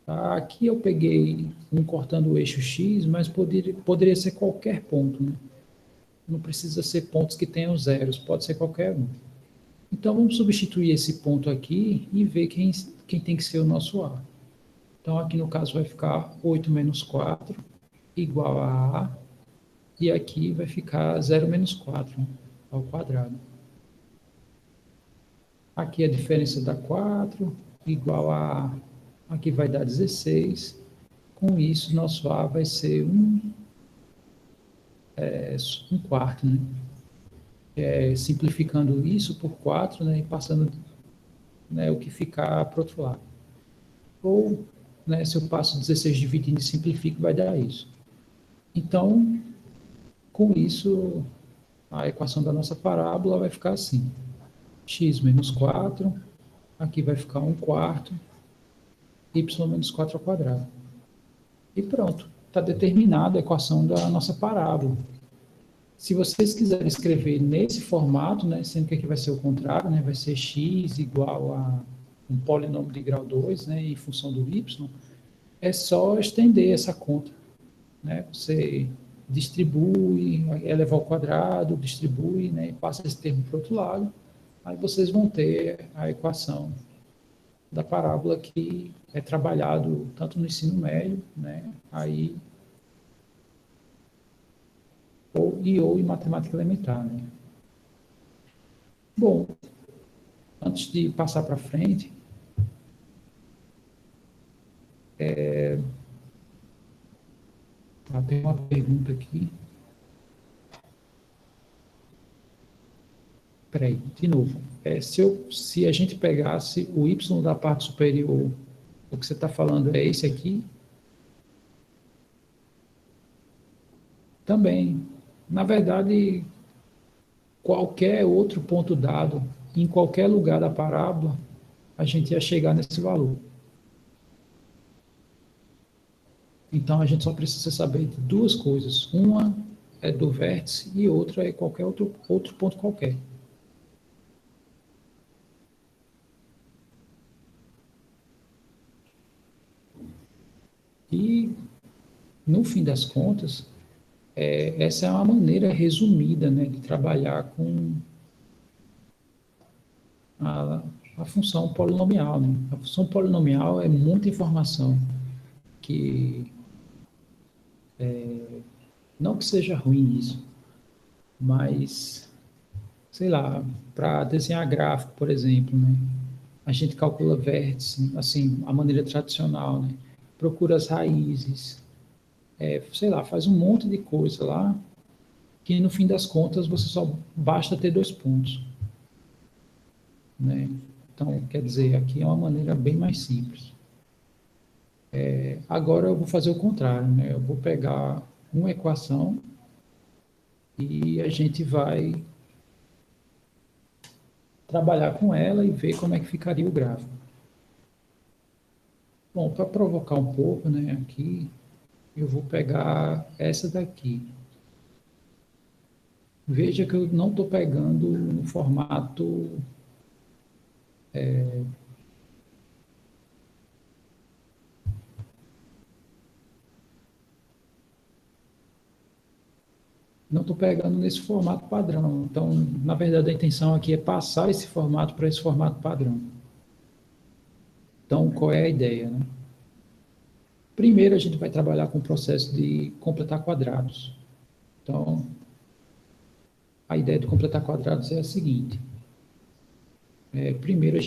Aqui eu peguei cortando o eixo x, mas poderia ser qualquer ponto, né? Não precisa ser pontos que tenham zeros, pode ser qualquer um. Então, vamos substituir esse ponto aqui e ver quem tem que ser o nosso A. Então, aqui no caso vai ficar 8 menos 4 igual a A, e aqui vai ficar 0 menos 4 ao quadrado. Aqui a diferença dá 4, igual a... Aqui vai dar 16. Com isso, nosso A vai ser um quarto, né? Simplificando isso por 4, né, e passando, né, o que ficar para o outro lado. Ou, né, se eu passo 16 dividindo e simplifico, vai dar isso. Então, com isso, a equação da nossa parábola vai ficar assim: x menos 4, aqui vai ficar 1 quarto, y menos 4 ao quadrado. E pronto, está determinada a equação da nossa parábola. Se vocês quiserem escrever nesse formato, né, sendo que aqui vai ser o contrário, né, vai ser x igual a um polinômio de grau 2, né, em função do y, é só estender essa conta, né? Você distribui, eleva ao quadrado, distribui, né, e passa esse termo para o outro lado, aí vocês vão ter a equação da parábola que é trabalhado tanto no ensino médio, né, aí ou em matemática elementar, né? Bom, antes de passar para frente, tem uma pergunta aqui. Peraí, de novo. Se a gente pegasse o y da parte superior, o que você está falando é esse aqui? Também. Na verdade, qualquer outro ponto dado, em qualquer lugar da parábola, a gente ia chegar nesse valor. Então, a gente só precisa saber de 2 coisas. Uma é do vértice e outra é qualquer outro ponto qualquer. E, no fim das contas, essa é uma maneira resumida, né, de trabalhar com a função polinomial, né? A função polinomial é muita informação que não que seja ruim isso, mas sei lá, para desenhar gráfico, por exemplo, né? A gente calcula vértice, assim, a maneira tradicional, né? Procura as raízes, sei lá, faz um monte de coisa lá que no fim das contas você só basta ter 2 pontos, né? Então, quer dizer, aqui é uma maneira bem mais simples. Agora eu vou fazer o contrário, né? Eu vou pegar uma equação e a gente vai trabalhar com ela e ver como é que ficaria o gráfico. Bom, para provocar um pouco, né, aqui, eu vou pegar essa daqui. Veja que eu não estou pegando no formato não estou pegando nesse formato padrão. Então, na verdade, a intenção aqui é passar esse formato para esse formato padrão. Então, qual é a ideia, né? Primeiro, a gente vai trabalhar com o processo de completar quadrados. Então, a ideia de completar quadrados é a seguinte. Primeiro,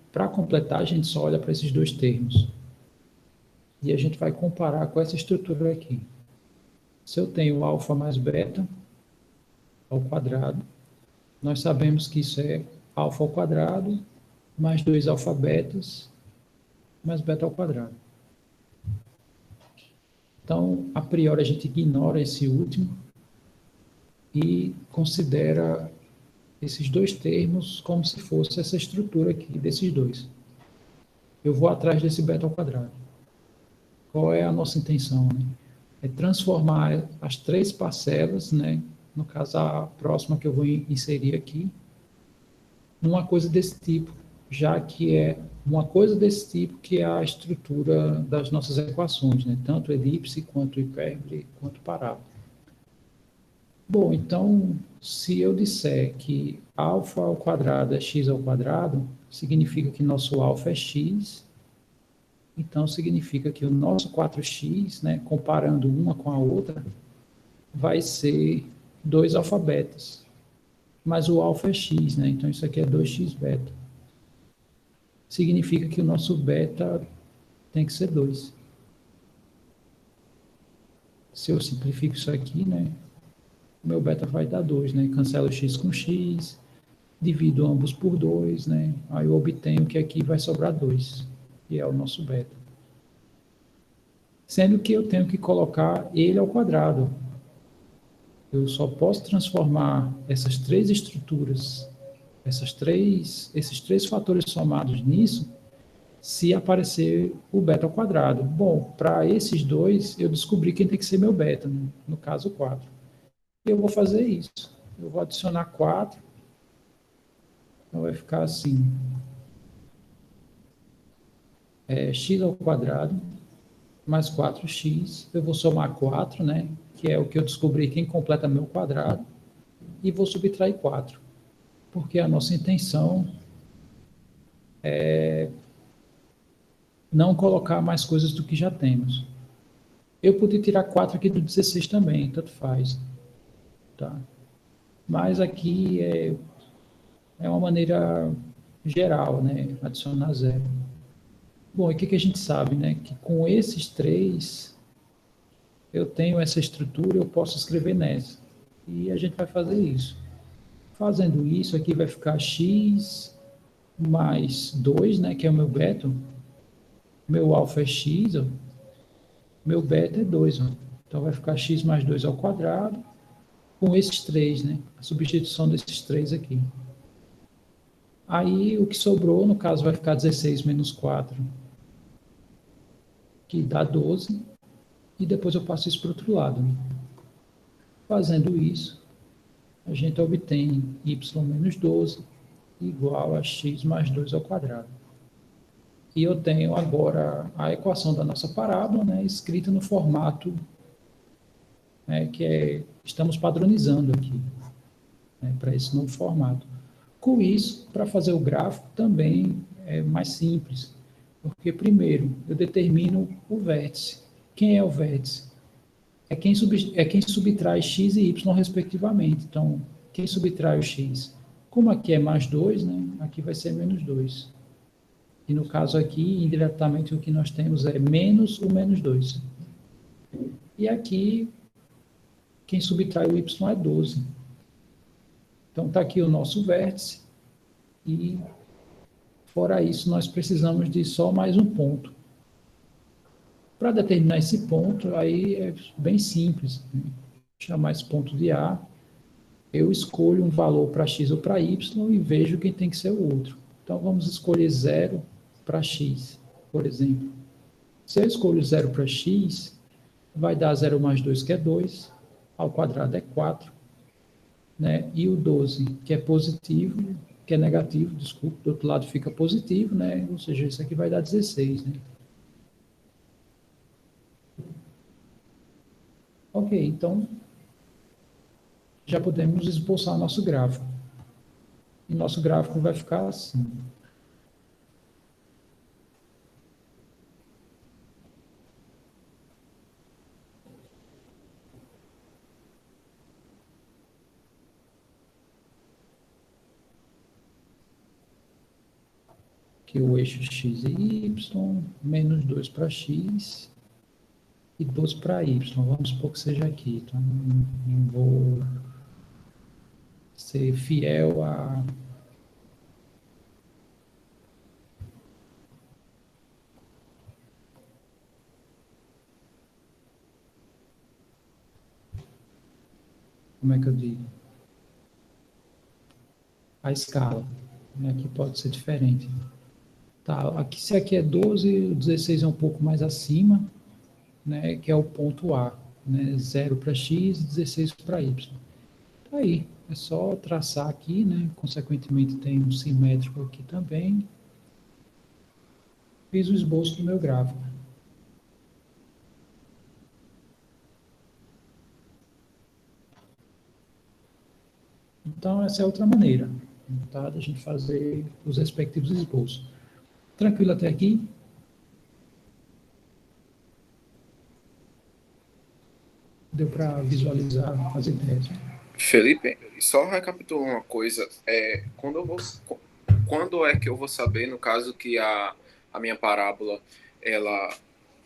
para completar, a gente só olha para esses dois termos. E a gente vai comparar com essa estrutura aqui. Se eu tenho alfa mais beta ao quadrado, nós sabemos que isso é alfa ao quadrado mais 2 alfa betas mais beta ao quadrado. Então, a priori, a gente ignora esse último e considera esses dois termos como se fosse essa estrutura aqui desses dois. Eu vou atrás desse beta ao quadrado. Qual é a nossa intenção, né? É transformar as três parcelas, né? No caso, a próxima que eu vou inserir aqui, numa coisa desse tipo, já que é uma coisa desse tipo que é a estrutura das nossas equações, né? Tanto elipse, quanto hipérbole, quanto parábola. Bom, então, se eu disser que alfa ao quadrado é x ao quadrado, significa que nosso alfa é x, então significa que o nosso 4x, né, comparando uma com a outra, vai ser 2 alfa betas. Mas o alfa é x, né? Então isso aqui é 2x beta. Significa que o nosso beta tem que ser 2. Se eu simplifico isso aqui, né? O meu beta vai dar 2, né? Cancelo x com x, divido ambos por 2, né? Aí eu obtenho que aqui vai sobrar 2, que é o nosso beta. Sendo que eu tenho que colocar ele ao quadrado. Eu só posso transformar essas três estruturas, esses três fatores somados nisso, se aparecer o beta ao quadrado. Bom, para esses dois, eu descobri quem tem que ser meu beta, né? No caso 4. E eu vou fazer isso. Eu vou adicionar 4. Então vai ficar assim. X ao quadrado mais 4x. Eu vou somar 4, né? Que é o que eu descobri quem completa meu quadrado. E vou subtrair 4. Porque a nossa intenção é não colocar mais coisas do que já temos. Eu podia tirar 4 aqui do 16 também, tanto faz. Tá? Mas aqui é uma maneira geral, né? Adicionar 0. Bom, e o que a gente sabe, né? Que com esses três, eu tenho essa estrutura, eu posso escrever nessa. E a gente vai fazer isso. Fazendo isso, aqui vai ficar x mais 2, né? Que é o meu beta. Meu alfa é x, ó. Meu beta é 2, ó. Então vai ficar x mais 2 ao quadrado, com esses três, né? A substituição desses três aqui. Aí o que sobrou, no caso, vai ficar 16 menos 4, que dá 12, e depois eu passo isso para o outro lado. Né? Fazendo isso, a gente obtém y menos 12 igual a x mais 2 ao quadrado. E eu tenho agora a equação da nossa parábola, né, escrita no formato estamos padronizando aqui, né, para esse novo formato. Com isso, para fazer o gráfico também é mais simples, porque primeiro eu determino o vértice. Quem é o vértice? É quem subtrai x e y respectivamente. Então, quem subtrai o x? Como aqui é mais 2, né, aqui vai ser menos 2. E no caso aqui, indiretamente, o que nós temos é menos o menos 2. E aqui, quem subtrai o y é 12. Então, está aqui o nosso vértice. E, fora isso, nós precisamos de só mais um ponto. Para determinar esse ponto, aí é bem simples. Né? Chamar esse ponto de A. Eu escolho um valor para x ou para y e vejo quem tem que ser o outro. Então, vamos escolher 0 para x, por exemplo. Se eu escolho 0 para x, vai dar 0 mais 2, que é 2, ao quadrado é 4, né? E o 12, que é positivo, que é negativo, desculpa, do outro lado fica positivo, né? Ou seja, isso aqui vai dar 16, né? Ok, então já podemos esboçar nosso gráfico. E nosso gráfico vai ficar assim. Aqui o eixo x e y, menos 2 para x e 12 para y. Vamos supor que seja aqui. Então, não vou ser fiel a... Como é que eu digo? A escala. Aqui pode ser diferente. Tá, aqui, se aqui é 12, o 16 é um pouco mais acima, né, que é o ponto A, né, 0 para x e 16 para y. Tá aí, é só traçar aqui, né, consequentemente tem um simétrico aqui também. Fiz o esboço do meu gráfico. Então, essa é outra maneira, tá, da gente fazer os respectivos esboços. Tranquilo até aqui? Deu para visualizar as ideias? Felipe, só recapitulando uma coisa, quando é que eu vou saber, no caso que a minha parábola ela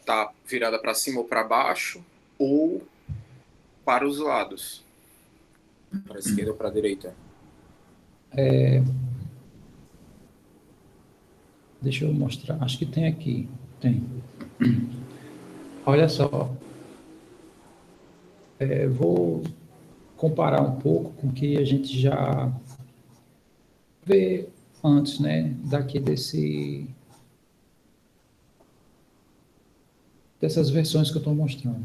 tá virada para cima ou para baixo ou para os lados, para a esquerda ou para a direita? Deixa eu mostrar, acho que tem aqui, tem. Olha só, vou comparar um pouco com o que a gente já vê antes, né, daqui dessas versões que eu estou mostrando.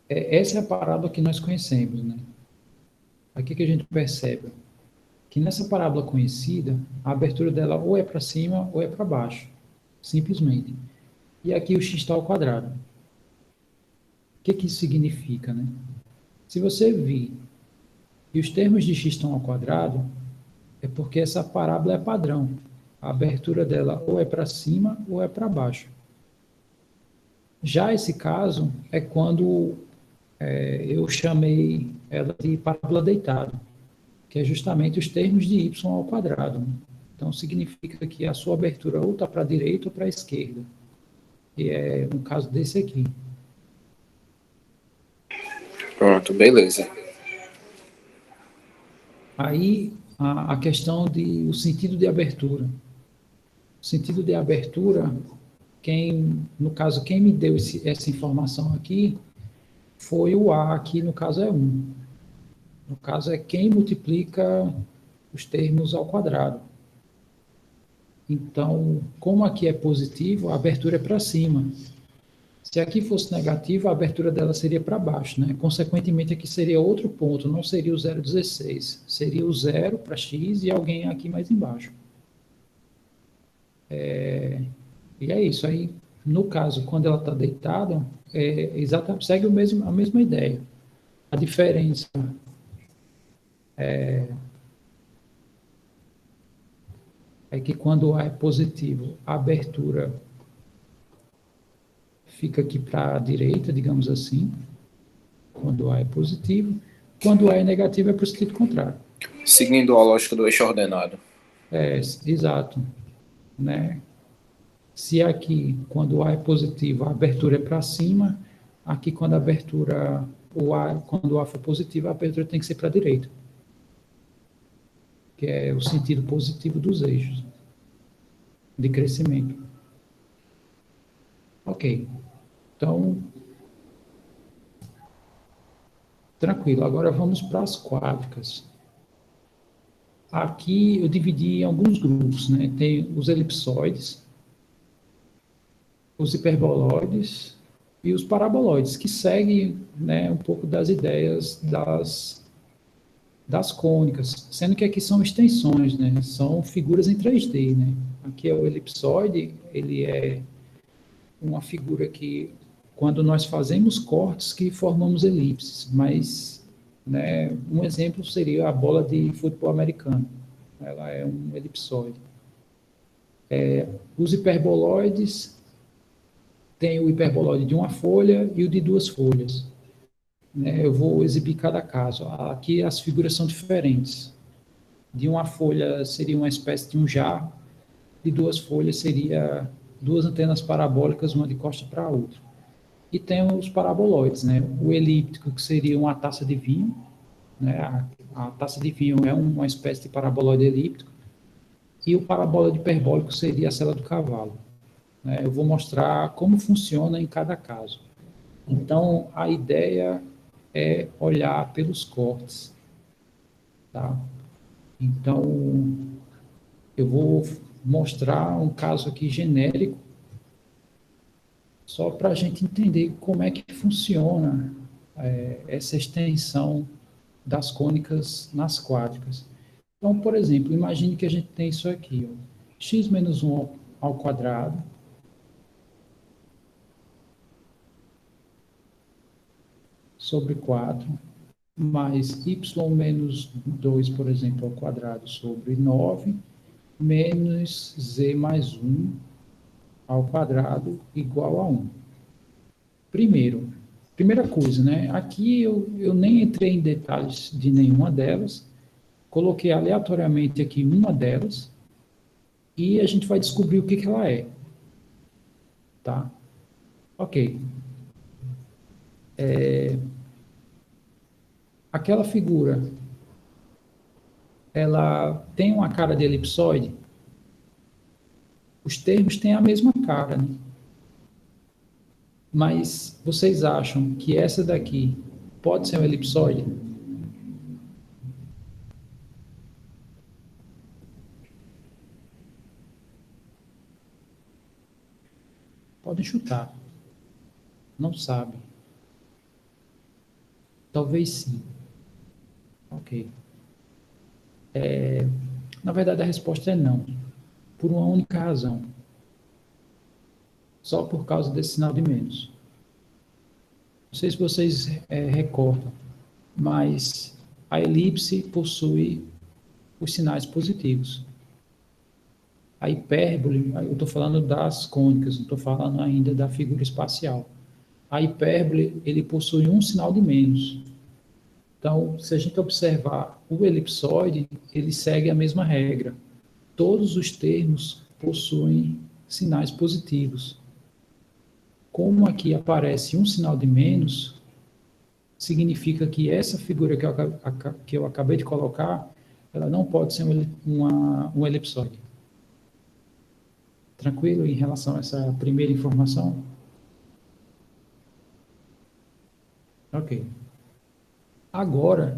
Essa é a parábola que nós conhecemos, né? Aqui que a gente percebe que nessa parábola conhecida, a abertura dela ou é para cima ou é para baixo, simplesmente. E aqui o x está ao quadrado. O que isso significa, né? Se você vir e os termos de x estão ao quadrado, é porque essa parábola é padrão. A abertura dela ou é para cima ou é para baixo. Já esse caso é quando eu chamei ela de parábola deitada, que é justamente os termos de y ao quadrado, né? Então, significa que a sua abertura ou está para a direita ou para a esquerda. E é um caso desse aqui. Pronto, beleza. Aí, a questão o sentido de abertura. O sentido de abertura, no caso, quem me deu essa informação aqui foi o A, aqui no caso é 1. No caso é quem multiplica os termos ao quadrado. Então, como aqui é positivo, a abertura é para cima. Se aqui fosse negativo, a abertura dela seria para baixo, né? Consequentemente, aqui seria outro ponto, não seria o 0,16. Seria o 0 para x e alguém aqui mais embaixo. E é isso. Aí, no caso, quando ela está deitada, exatamente, segue a mesma ideia. A diferença é que quando A é positivo, a abertura fica aqui para a direita, digamos assim, quando A é positivo. Quando A é negativo, é para o sentido contrário. Seguindo a lógica do eixo ordenado. Exato. Né? Se aqui, quando A é positivo, a abertura é para cima, aqui, quando quando o A for positivo, a abertura tem que ser para a direita, que é o sentido positivo dos eixos de crescimento. Ok. Então, tranquilo. Agora vamos para as quádricas. Aqui eu dividi em alguns grupos, né? Tem os elipsoides, os hiperboloides e os paraboloides, que seguem, né, um pouco das ideias das cônicas, sendo que aqui são extensões, né, são figuras em 3D, né. Aqui é o elipsoide, ele é uma figura que, quando nós fazemos cortes, que formamos elipses, mas, né, um exemplo seria a bola de futebol americano, ela é um elipsoide. Os hiperboloides, tem o hiperboloide de uma folha e o de duas folhas, né? Eu vou exibir cada caso. Aqui as figuras são diferentes. De uma folha seria uma espécie de um jarro, de duas folhas seria duas antenas parabólicas, uma de costa para a outra. E tem os paraboloides, né? O elíptico, que seria uma taça de vinho, né? A taça de vinho é uma espécie de paraboloide elíptico, e o paraboloide hiperbólico seria a sela do cavalo, né? Eu vou mostrar como funciona em cada caso. Então, a ideia é olhar pelos cortes, tá? Então, eu vou mostrar um caso aqui genérico, só para a gente entender como é que funciona essa extensão das cônicas nas quádricas. Então, por exemplo, imagine que a gente tem isso aqui, ó, x menos 1 ao quadrado, sobre 4, mais y menos 2, por exemplo, ao quadrado, sobre 9, menos z mais 1 ao quadrado igual a 1. Primeira coisa, né? Aqui eu nem entrei em detalhes de nenhuma delas, coloquei aleatoriamente aqui uma delas e a gente vai descobrir o que, que ela é, tá? Ok. Aquela figura, ela tem uma cara de elipsoide? Os termos têm a mesma cara, né? Mas vocês acham que essa daqui pode ser um elipsoide? Podem chutar. Não sabem. Talvez sim. Ok. Na verdade, a resposta é não. Por uma única razão. Só por causa desse sinal de menos. Não sei se vocês recordam, mas a elipse possui os sinais positivos. A hipérbole, eu estou falando das cônicas, não estou falando ainda da figura espacial. A hipérbole, ele possui um sinal de menos. Então, se a gente observar o elipsoide, ele segue a mesma regra. Todos os termos possuem sinais positivos. Como aqui aparece um sinal de menos, significa que essa figura que eu acabei de colocar, ela não pode ser um elipsoide. Tranquilo em relação a essa primeira informação? Ok. Agora,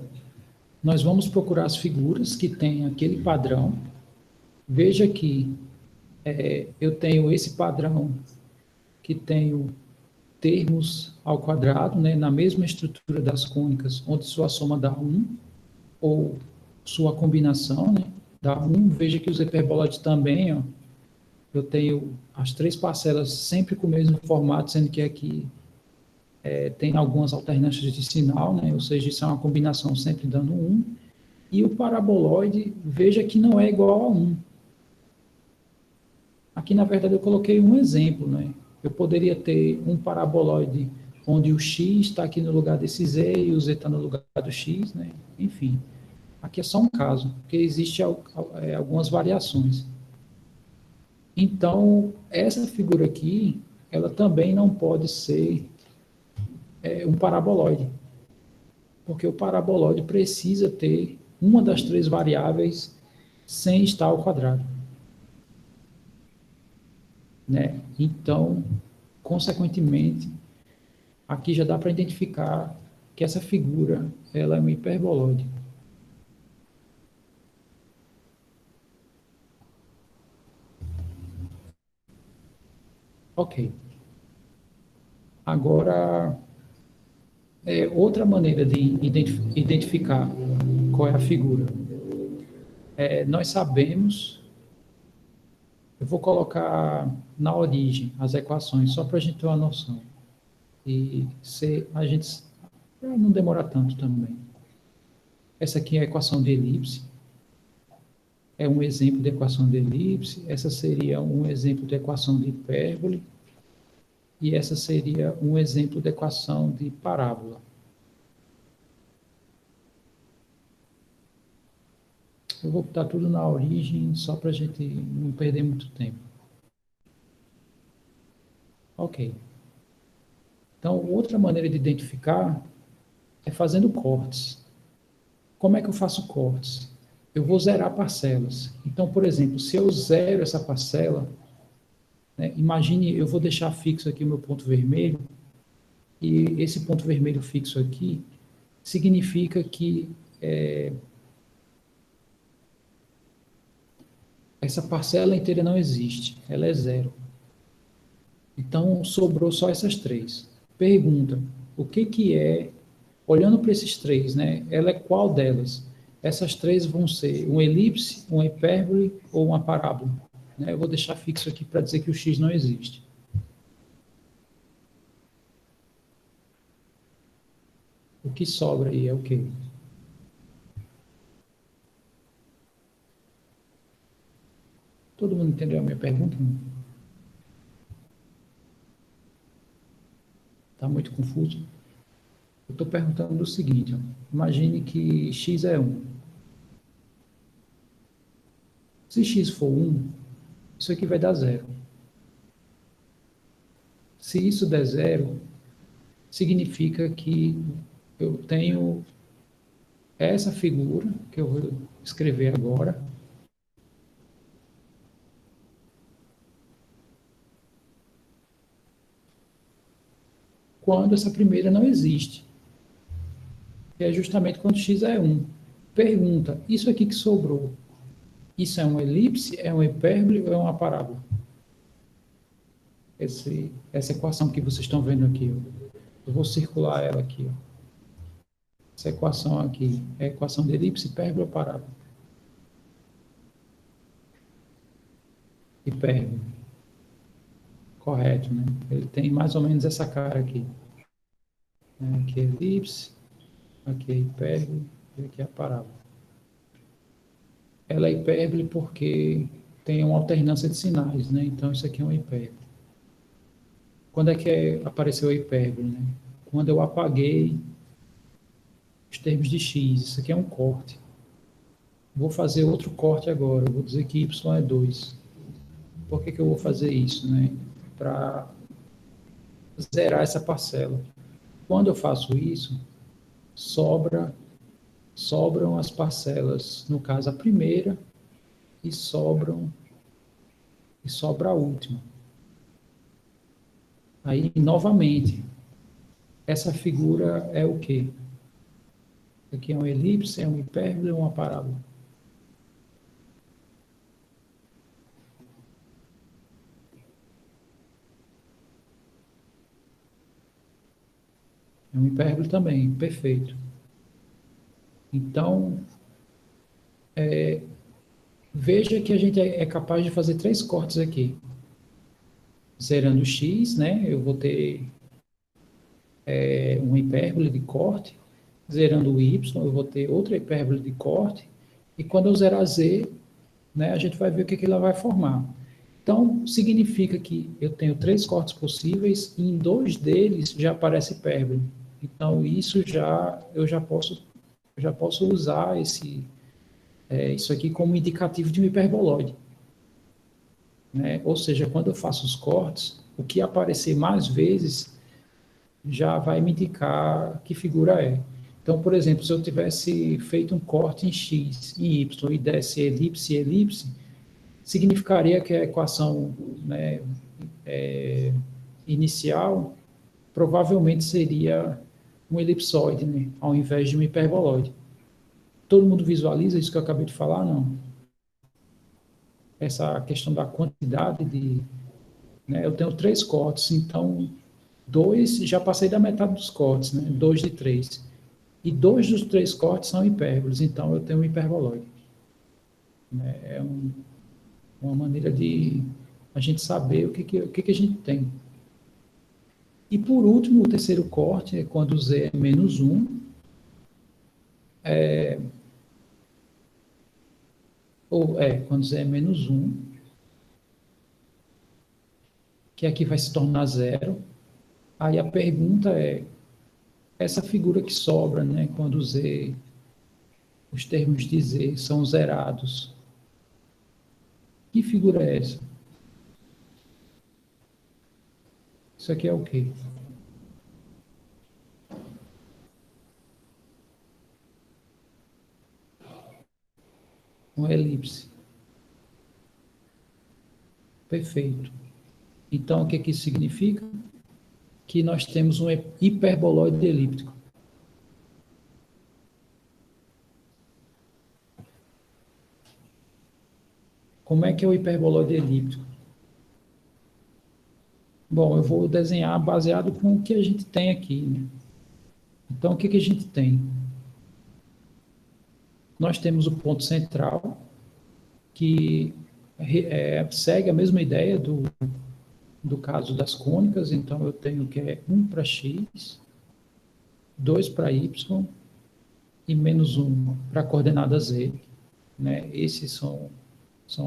nós vamos procurar as figuras que têm aquele padrão. Veja que eu tenho esse padrão que tenho termos ao quadrado, né, na mesma estrutura das cônicas, onde sua soma dá 1, ou sua combinação, né, dá 1. Veja que os hiperboloides também, ó, eu tenho as três parcelas sempre com o mesmo formato, sendo que aqui tem algumas alternâncias de sinal, né, ou seja, isso é uma combinação sempre dando 1. E o paraboloide, veja que não é igual a 1. Aqui, na verdade, eu coloquei um exemplo, né? Eu poderia ter um paraboloide onde o x está aqui no lugar desse z e o z está no lugar do x, né? Enfim, aqui é só um caso, porque existem algumas variações. Então, essa figura aqui, ela também não pode ser um paraboloide, porque o paraboloide precisa ter uma das três variáveis sem estar ao quadrado, né? Então, consequentemente, aqui já dá para identificar que essa figura ela é um hiperboloide. Ok. Agora, outra maneira de identificar qual é a figura. Nós sabemos, eu vou colocar na origem as equações, só para a gente ter uma noção. E para não demorar tanto também. Essa aqui é a equação de elipse. É um exemplo de equação de elipse. Essa seria um exemplo de equação de hipérbole. E essa seria um exemplo de equação de parábola. Eu vou botar tudo na origem, só para a gente não perder muito tempo. Ok. Então, outra maneira de identificar é fazendo cortes. Como é que eu faço cortes? Eu vou zerar parcelas. Então, por exemplo, se eu zero essa parcela, né, imagine, eu vou deixar fixo aqui o meu ponto vermelho, e esse ponto vermelho fixo aqui significa que essa parcela inteira não existe, ela é zero. Então, sobrou só essas três. Pergunta, o que é, olhando para esses três, né, ela é qual delas? Essas três vão ser uma elipse, uma hipérbole ou uma parábola. Né? Eu vou deixar fixo aqui para dizer que o x não existe. O que sobra aí é o quê? Todo mundo entendeu a minha pergunta? Está muito confuso? Eu estou perguntando o seguinte, ó. Imagine que x é 1. Se x for 1, isso aqui vai dar 0. Se isso der 0, significa que eu tenho essa figura, que eu vou escrever agora, quando essa primeira não existe. Que é justamente quando x é 1. Pergunta, isso aqui que sobrou, isso é uma elipse, é uma hipérbole ou é uma parábola? Essa equação que vocês estão vendo aqui, ó. Eu vou circular ela aqui. Ó. Essa equação aqui é a equação de elipse, hipérbole ou parábola? Hipérbole. Correto, né? Ele tem mais ou menos essa cara aqui. Aqui é elipse, aqui é hipérbole e aqui é a parábola. Ela é hipérbole porque tem uma alternância de sinais, né? Então, isso aqui é uma hipérbole. Quando é que apareceu a hipérbole, né? Quando eu apaguei os termos de x. Isso aqui é um corte. Vou fazer outro corte agora. Eu vou dizer que y é 2. Por que eu vou fazer isso, né? Para zerar essa parcela. Quando eu faço isso, sobram as parcelas, no caso a primeira, e sobra a última. Aí, novamente, essa figura é o quê? Aqui é uma elipse, é uma hipérbole ou uma parábola? É uma hipérbole também, perfeito. Então, veja que a gente é capaz de fazer 3 cortes aqui. Zerando o x, né? Eu vou ter uma hipérbole de corte. Zerando o y, eu vou ter outra hipérbole de corte. E quando eu zerar z, né, a gente vai ver o que ela vai formar. Então, significa que eu tenho 3 cortes possíveis e em 2 deles já aparece hipérbole. Então, isso eu já posso usar isso aqui como indicativo de um hiperboloide. Né? Ou seja, quando eu faço os cortes, o que aparecer mais vezes já vai me indicar que figura é. Então, por exemplo, se eu tivesse feito um corte em x, em y, e desse elipse, elipse, significaria que a equação, né, inicial provavelmente seria um elipsoide, né, ao invés de um hiperboloide. Todo mundo visualiza isso que eu acabei de falar, não? Essa questão da quantidade de... Né, eu tenho 3 cortes, então 2, já passei da metade dos cortes, né? 2 de 3. E 2 dos 3 cortes são hipérboles, então eu tenho um hiperboloide. É uma maneira de a gente saber o que a gente tem. E por último, o terceiro corte é quando Z é menos 1. Quando Z é menos 1, que aqui vai se tornar zero. Aí a pergunta é, essa figura que sobra, né, quando Z, os termos de Z são zerados, que figura é essa? Isso aqui é o quê? Uma elipse. Perfeito. Então, o que isso significa? Que nós temos um hiperboloide elíptico. Como é que é o hiperboloide elíptico? Bom, eu vou desenhar baseado com o que a gente tem aqui, né? Então, o que a gente tem? Nós temos o ponto central, que segue a mesma ideia do caso das cônicas, então eu tenho que é 1 para x, 2 para y e menos 1 para a coordenada z. Né? Esses são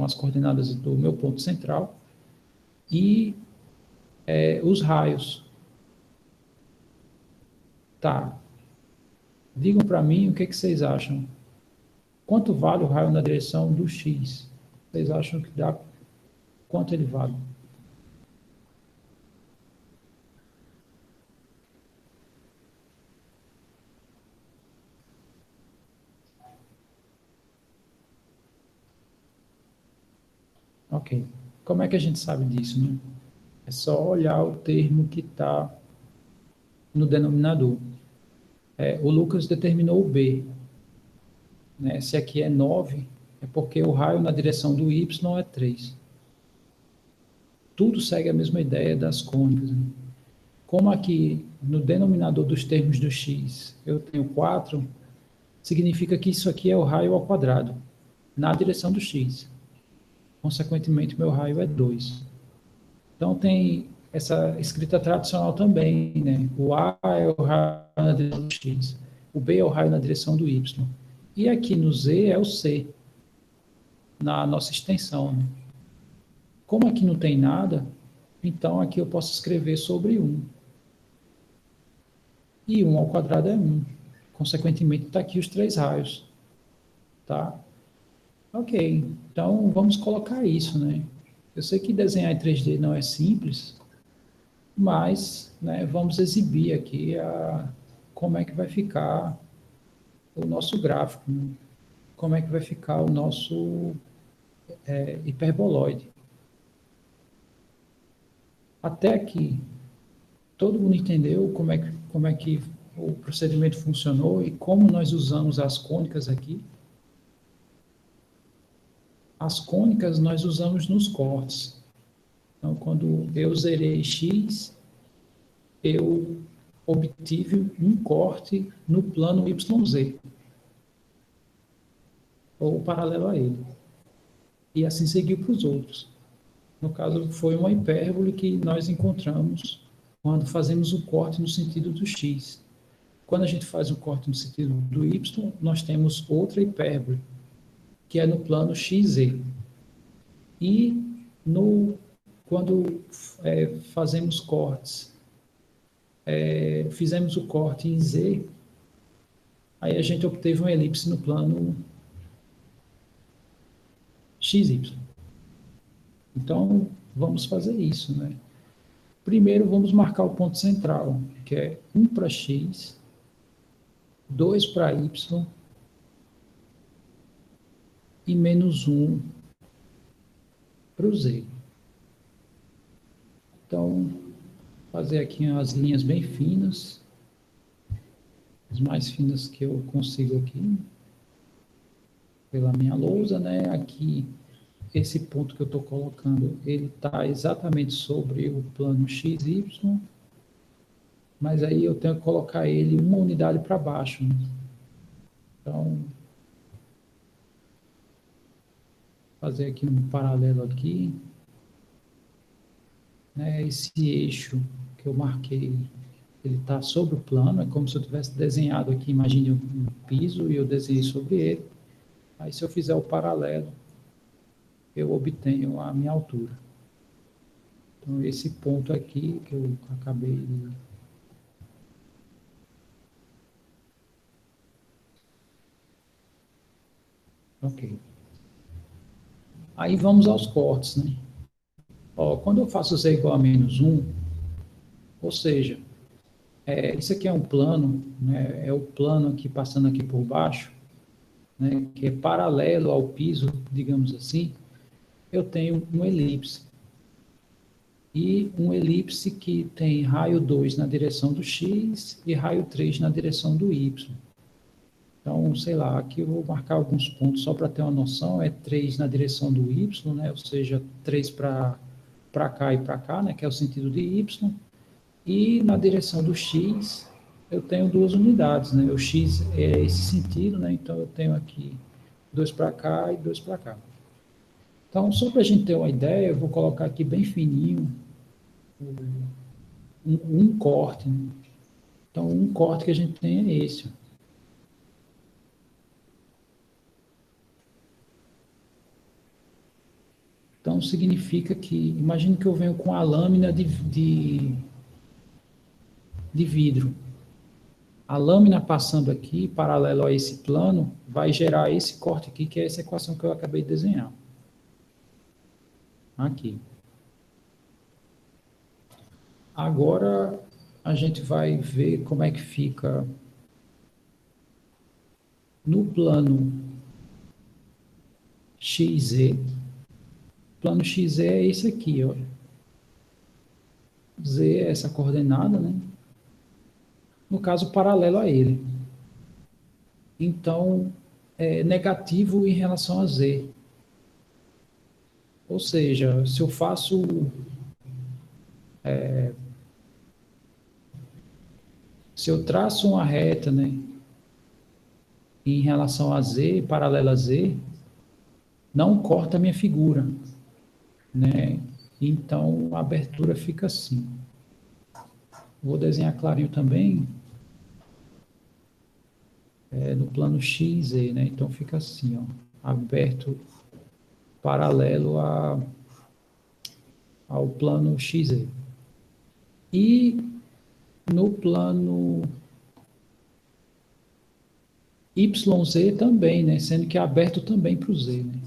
as coordenadas do meu ponto central. E os raios. Tá. Digam para mim o que vocês acham. Quanto vale o raio na direção do x? Vocês acham que dá? Quanto ele vale? Ok. Como é que a gente sabe disso, né? É só olhar o termo que está no denominador. O Lucas determinou o B. Né? Se aqui é 9, é porque o raio na direção do y é 3. Tudo segue a mesma ideia das cônicas. Né? Como aqui no denominador dos termos do x eu tenho 4, significa que isso aqui é o raio ao quadrado, na direção do x. Consequentemente, meu raio é 2. Então, tem essa escrita tradicional também, né? O A é o raio na direção do x, o B é o raio na direção do y. E aqui no Z é o C, na nossa extensão. Né? Como aqui não tem nada, então aqui eu posso escrever sobre 1. E 1 ao quadrado é 1. Consequentemente, está aqui os 3 raios. Tá? Ok, então vamos colocar isso, né? Eu sei que desenhar em 3D não é simples, mas né, vamos exibir aqui como é que vai ficar o nosso gráfico, né? Como é que vai ficar o nosso hiperboloide. Até aqui, todo mundo entendeu como é que o procedimento funcionou e como nós usamos as cônicas aqui? As cônicas nós usamos nos cortes. Então, quando eu zerei x, eu obtive um corte no plano YZ, ou paralelo a ele. E assim seguiu para os outros. No caso, foi uma hipérbole que nós encontramos quando fazemos o corte no sentido do x. Quando a gente faz o corte no sentido do y, nós temos outra hipérbole, que é no plano XZ. E quando fazemos cortes, fizemos o corte em Z, aí a gente obteve uma elipse no plano XY. Então, vamos fazer isso, né? Primeiro, vamos marcar o ponto central, que é 1 para x, 2 para y e menos 1 para o z. Então, fazer aqui as linhas bem finas, as mais finas que eu consigo aqui, pela minha lousa, né? Aqui, esse ponto que eu estou colocando, ele está exatamente sobre o plano XY, mas aí eu tenho que colocar ele uma unidade para baixo, né? Então, fazer aqui um paralelo aqui, né? Esse eixo que eu marquei, ele está sobre o plano, é como se eu tivesse desenhado aqui, imagine um piso e eu desenhei sobre ele. Aí se eu fizer o paralelo, eu obtenho a minha altura. Então esse ponto aqui que eu acabei de... Ok. Aí vamos aos cortes, né? Ó, quando eu faço z igual a -1, ou seja, isso aqui é um plano, né? É o plano aqui passando aqui por baixo, né? Que é paralelo ao piso, digamos assim. Eu tenho uma elipse. E um elipse que tem raio 2 na direção do x e raio 3 na direção do y. Então, sei lá, aqui eu vou marcar alguns pontos só para ter uma noção, é 3 na direção do y, né? Ou seja, 3 para cá e para cá, né? Que é o sentido de y. E na direção do x, eu tenho duas unidades, né? O x é esse sentido, né? Então, eu tenho aqui 2 para cá e 2 para cá. Então, só para a gente ter uma ideia, eu vou colocar aqui bem fininho um corte, né? Então, um corte que a gente tem é esse. Então, significa que, imagine que eu venho com a lâmina de vidro. A lâmina passando aqui, paralelo a esse plano, vai gerar esse corte aqui, que é essa equação que eu acabei de desenhar. Aqui. Agora, a gente vai ver como é que fica no plano XZ. O plano XZ é esse aqui, ó. Z é essa coordenada, né? No caso, paralelo a ele. Então, é negativo em relação a Z. Ou seja, se eu faço, se eu traço uma reta, né, em relação a Z, paralela a Z, não corta a minha figura, né? Então, a abertura fica assim. Vou desenhar clarinho também, no plano XZ, né? Então, fica assim, ó, aberto paralelo ao plano XZ. E no plano YZ também, né? Sendo que é aberto também para o Z, né?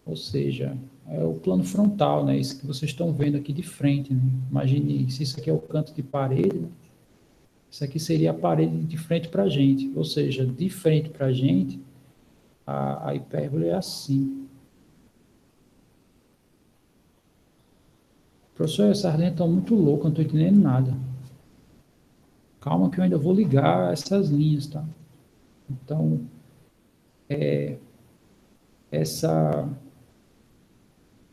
Ou seja, é o plano frontal, né? Isso que vocês estão vendo aqui de frente, né? Imagine se isso aqui é o canto de parede, né? Isso aqui seria a parede de frente para a gente. Ou seja, de frente para a gente, a hipérbole é assim. Professor, essas linhas estão muito loucas, não estou entendendo nada. Calma que eu ainda vou ligar essas linhas, tá? Então,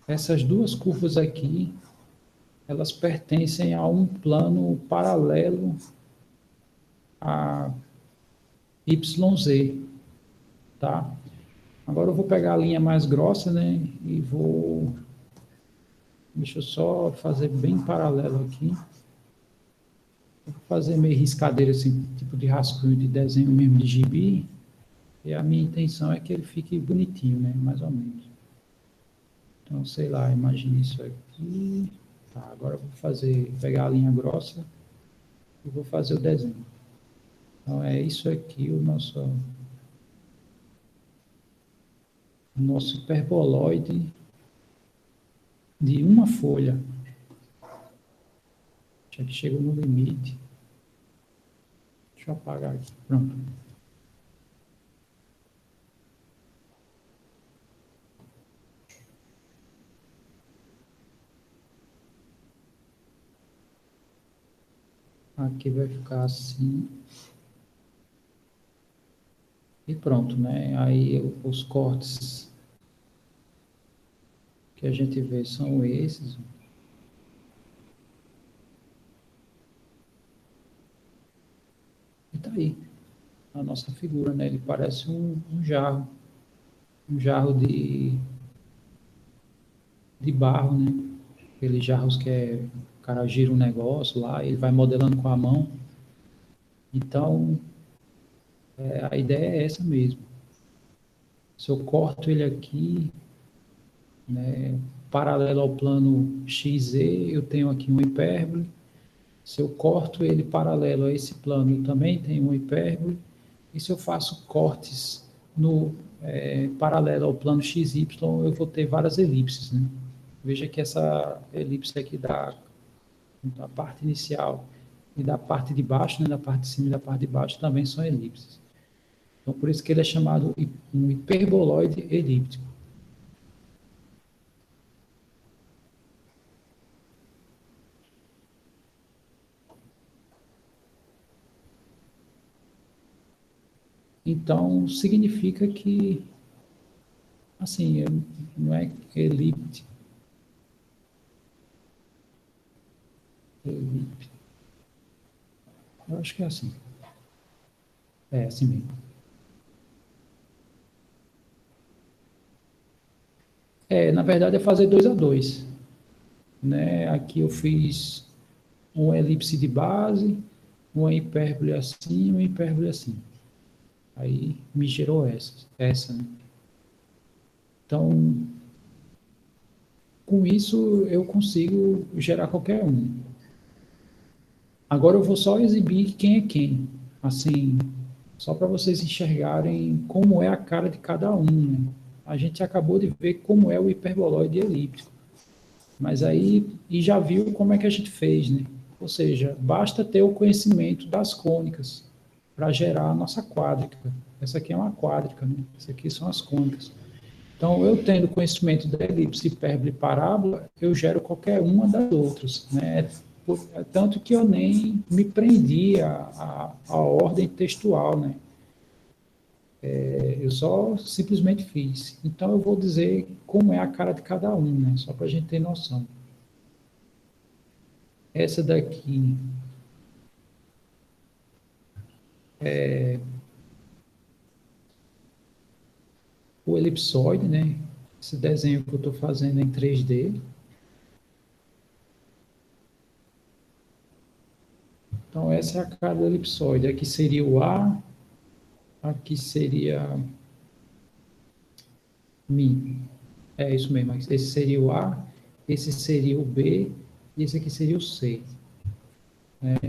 essas duas curvas aqui, elas pertencem a um plano paralelo a YZ, tá? Agora eu vou pegar a linha mais grossa, né? E vou... Deixa eu só fazer bem paralelo aqui. Vou fazer meio riscadeira, assim, tipo de rascunho de desenho mesmo de gibi. E a minha intenção é que ele fique bonitinho, né? Mais ou menos. Então, sei lá, imagine isso aqui. Tá, agora eu vou pegar a linha grossa e vou fazer o desenho. Então, é isso aqui o nosso hiperboloide de uma folha. Já que chegou no limite. Deixa eu apagar aqui. Pronto. Aqui vai ficar assim. E pronto, né? Aí os cortes que a gente vê são esses. tá aí, a nossa figura, né? Ele parece um jarro de barro, né? Aqueles jarros que o cara gira um negócio lá, ele vai modelando com a mão. Então, a ideia é essa mesmo. Se eu corto ele aqui, né, paralelo ao plano XZ, eu tenho aqui uma hipérbole. Se eu corto ele paralelo a esse plano, eu também tenho uma hipérbole. E se eu faço cortes no paralelo ao plano XY, eu vou ter várias elipses, né? Veja que essa elipse aqui da parte inicial e da parte de baixo, né, da parte de cima e da parte de baixo, também são elipses. Então, por isso que ele é chamado um hiperboloide elíptico. Então, significa que, assim, não é elíptico. Eu acho que é assim. É assim mesmo. Na verdade, é fazer 2 a 2, né? Aqui eu fiz uma elipse de base, uma hipérbole assim e uma hipérbole assim. Aí me gerou essa, né? Então, com isso eu consigo gerar qualquer um. Agora eu vou só exibir quem é quem, assim, só para vocês enxergarem como é a cara de cada um, né? A gente acabou de ver como é o hiperboloide elíptico, mas aí, e já viu como é que a gente fez, né? Ou seja, basta ter o conhecimento das cônicas para gerar a nossa quádrica. Essa aqui é uma quádrica, né? Essa aqui são as cônicas. Então, eu tendo conhecimento da elipse, hipérbole e parábola, eu gero qualquer uma das outras, né? Tanto que eu nem me prendi à ordem textual, né? Eu só simplesmente fiz. Então, eu vou dizer como é a cara de cada um, né? Só para a gente ter noção. Essa daqui o elipsoide, né? Esse desenho que eu estou fazendo em 3D. Então, essa é a cara do elipsoide. Aqui seria o A, aqui seria Mi. É isso mesmo. Esse seria o A, esse seria o B e esse aqui seria o C.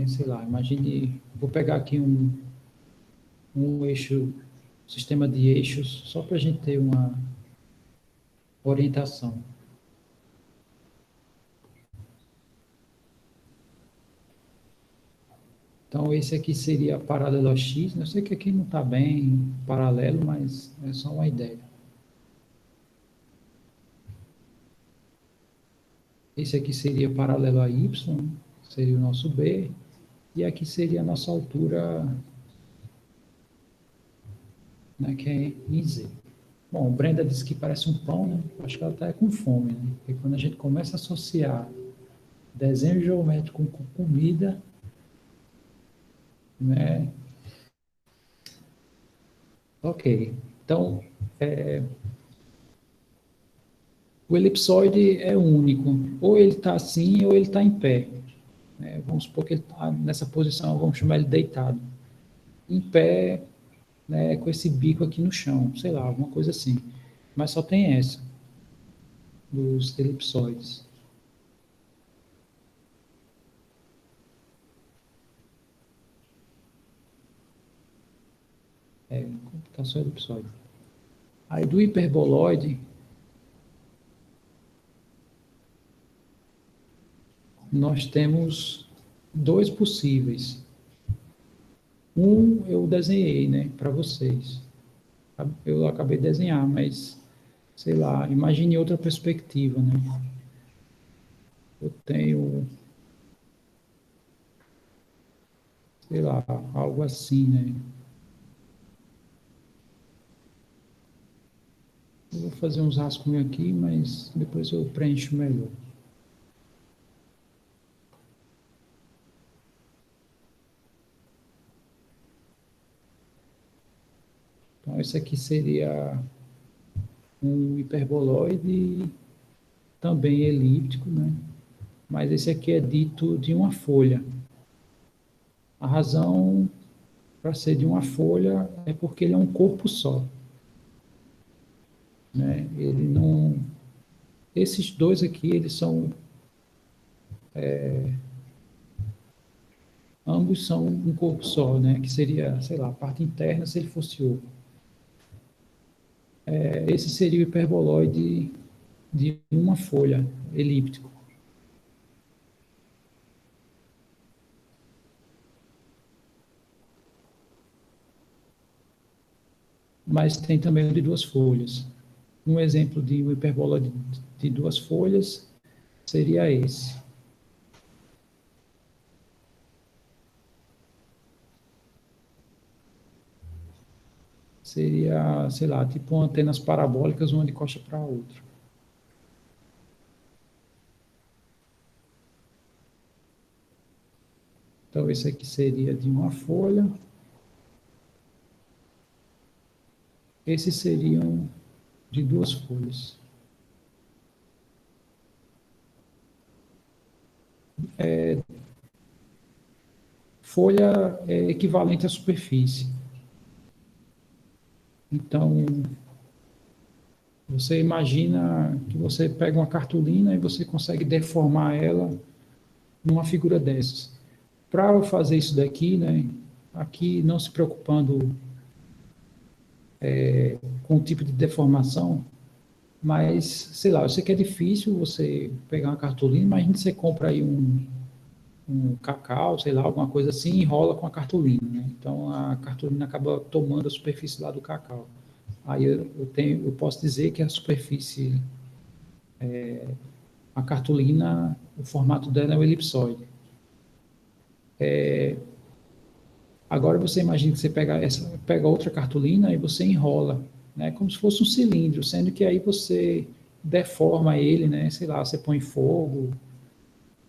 Sei lá, imagine, vou pegar aqui um eixo, sistema de eixos, só para a gente ter uma orientação. Então, esse aqui seria paralelo a X. Eu sei que aqui não está bem paralelo, mas é só uma ideia. Esse aqui seria paralelo a Y, seria o nosso B. E aqui seria a nossa altura, né, que é em Z. Bom, Brenda disse que parece um pão, né? Acho que ela está com fome, né? Porque quando a gente começa a associar desenho geométrico com comida, né? Ok. Então, o elipsoide é único. Ou ele está assim, ou ele está em pé. Vamos supor que ele está nessa posição, vamos chamar ele deitado. Em pé, né, com esse bico aqui no chão, sei lá, alguma coisa assim. Mas só tem essa, dos elipsoides. Computação elipsoide. Aí do hiperboloide, nós temos dois possíveis. Um eu desenhei, né, para vocês. Eu acabei de desenhar, mas, sei lá, imagine outra perspectiva, né? Eu tenho, sei lá, algo assim, né? Eu vou fazer uns rascunhos aqui, mas depois eu preencho melhor. Então, esse aqui seria um hiperboloide também elíptico, né? Mas esse aqui é dito de uma folha. A razão para ser de uma folha é porque ele é um corpo só, né? Ele não... Esses dois aqui, eles são... ambos são um corpo só, né? Que seria, sei lá, a parte interna se ele fosse oco. Esse seria o hiperboloide de uma folha, elíptico. Mas tem também o de duas folhas. Um exemplo de um hiperboloide de duas folhas seria esse. Seria, sei lá, tipo antenas parabólicas, uma de costa para a outra. Então, esse aqui seria de uma folha. Esses seriam de duas folhas. Folha é equivalente à superfície. Então, você imagina que você pega uma cartolina e você consegue deformar ela numa figura dessas. Para eu fazer isso daqui, né, aqui não se preocupando com o tipo de deformação, mas, sei lá, eu sei que é difícil você pegar uma cartolina, imagina você compra aí um cacau, sei lá, alguma coisa assim, e enrola com a cartolina, né? Então, a cartolina acaba tomando a superfície lá do cacau. Aí eu posso dizer que a superfície, a cartolina, o formato dela é um elipsoide. Agora você imagina que você pega outra cartolina e você enrola, né, como se fosse um cilindro, sendo que aí você deforma ele, né, sei lá, você põe fogo,